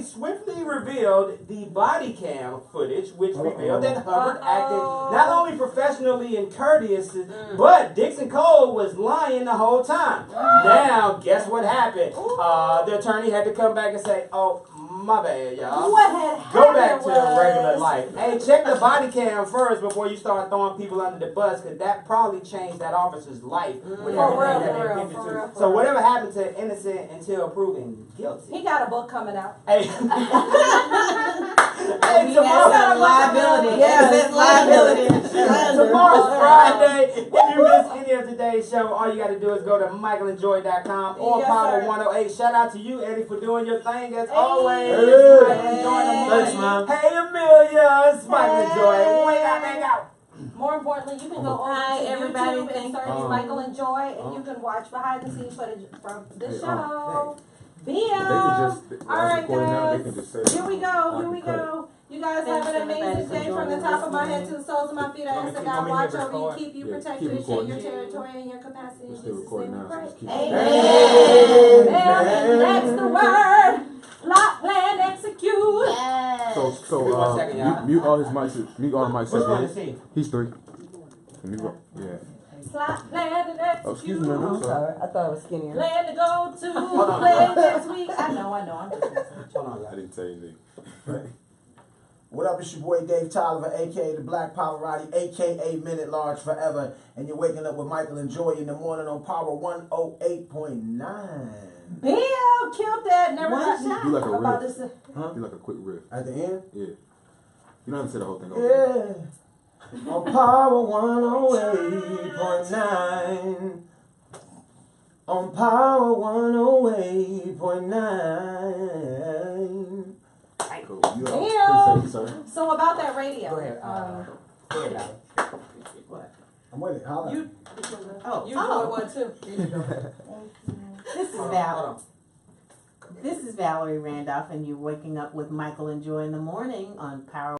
swiftly revealed the body cam footage, which revealed that Hubbard acted not only professionally and courteous, but Dixon Cole was lying the whole time. Now, guess what happened? The attorney had to come back and say, "Oh, my bad, y'all. What had happened? Go back to regular life. Hey, check the body cam first before you start throwing people under the bus, because that probably changed that officer's life. So whatever happened to innocent until proven guilty. He got a book coming out. Hey. Tomorrow's liability. Yeah, that's liability. Tomorrow's Friday. If you miss any of today's show, all you got to do is go to michaelandjoy.com or Power 108. Shout out to you, Eddie, for doing your thing as always. Thanks, man. Hey, Amelia. It's Michael and Joy. Hang out. More importantly, you can go over to YouTube and search Michael and Joy, and you can watch behind the scenes footage from the show. All right, guys. Here we go. You guys have an amazing day from the top of my head to the soles of my feet. I ask that God watch over you, keep you, protect you, and share your territory and your capacity. In Jesus' name we pray. Amen. And that's the word. Lock, land, execute. So mute all his mics. Mute all the mics. He's 3. Yeah. Slot, land, and execute. Oh, excuse me, I'm sorry. I thought it was skinnier. Plan to go to play next week. I know. I'm just Hold on, I didn't tell you anything. What up, it's your boy Dave Tolliver, a.k.a. the Blaq Pavarotti, a.k.a. Men at Large Forever. And you're waking up with Michael and Joy in the morning on Power 108.9. Bill killed that. Never One shot. You like a about riff. this. You like a quick riff. At the end? Yeah. You don't have to say the whole thing over. Yeah. On Power 108.9. On Power 108.9. Cool. Damn. So about that radio. Go ahead. I'm with it. Holla. You do it one too. This is Val. This is Valerie Randolph, and you're waking up with Michael and Joy in the morning on Power.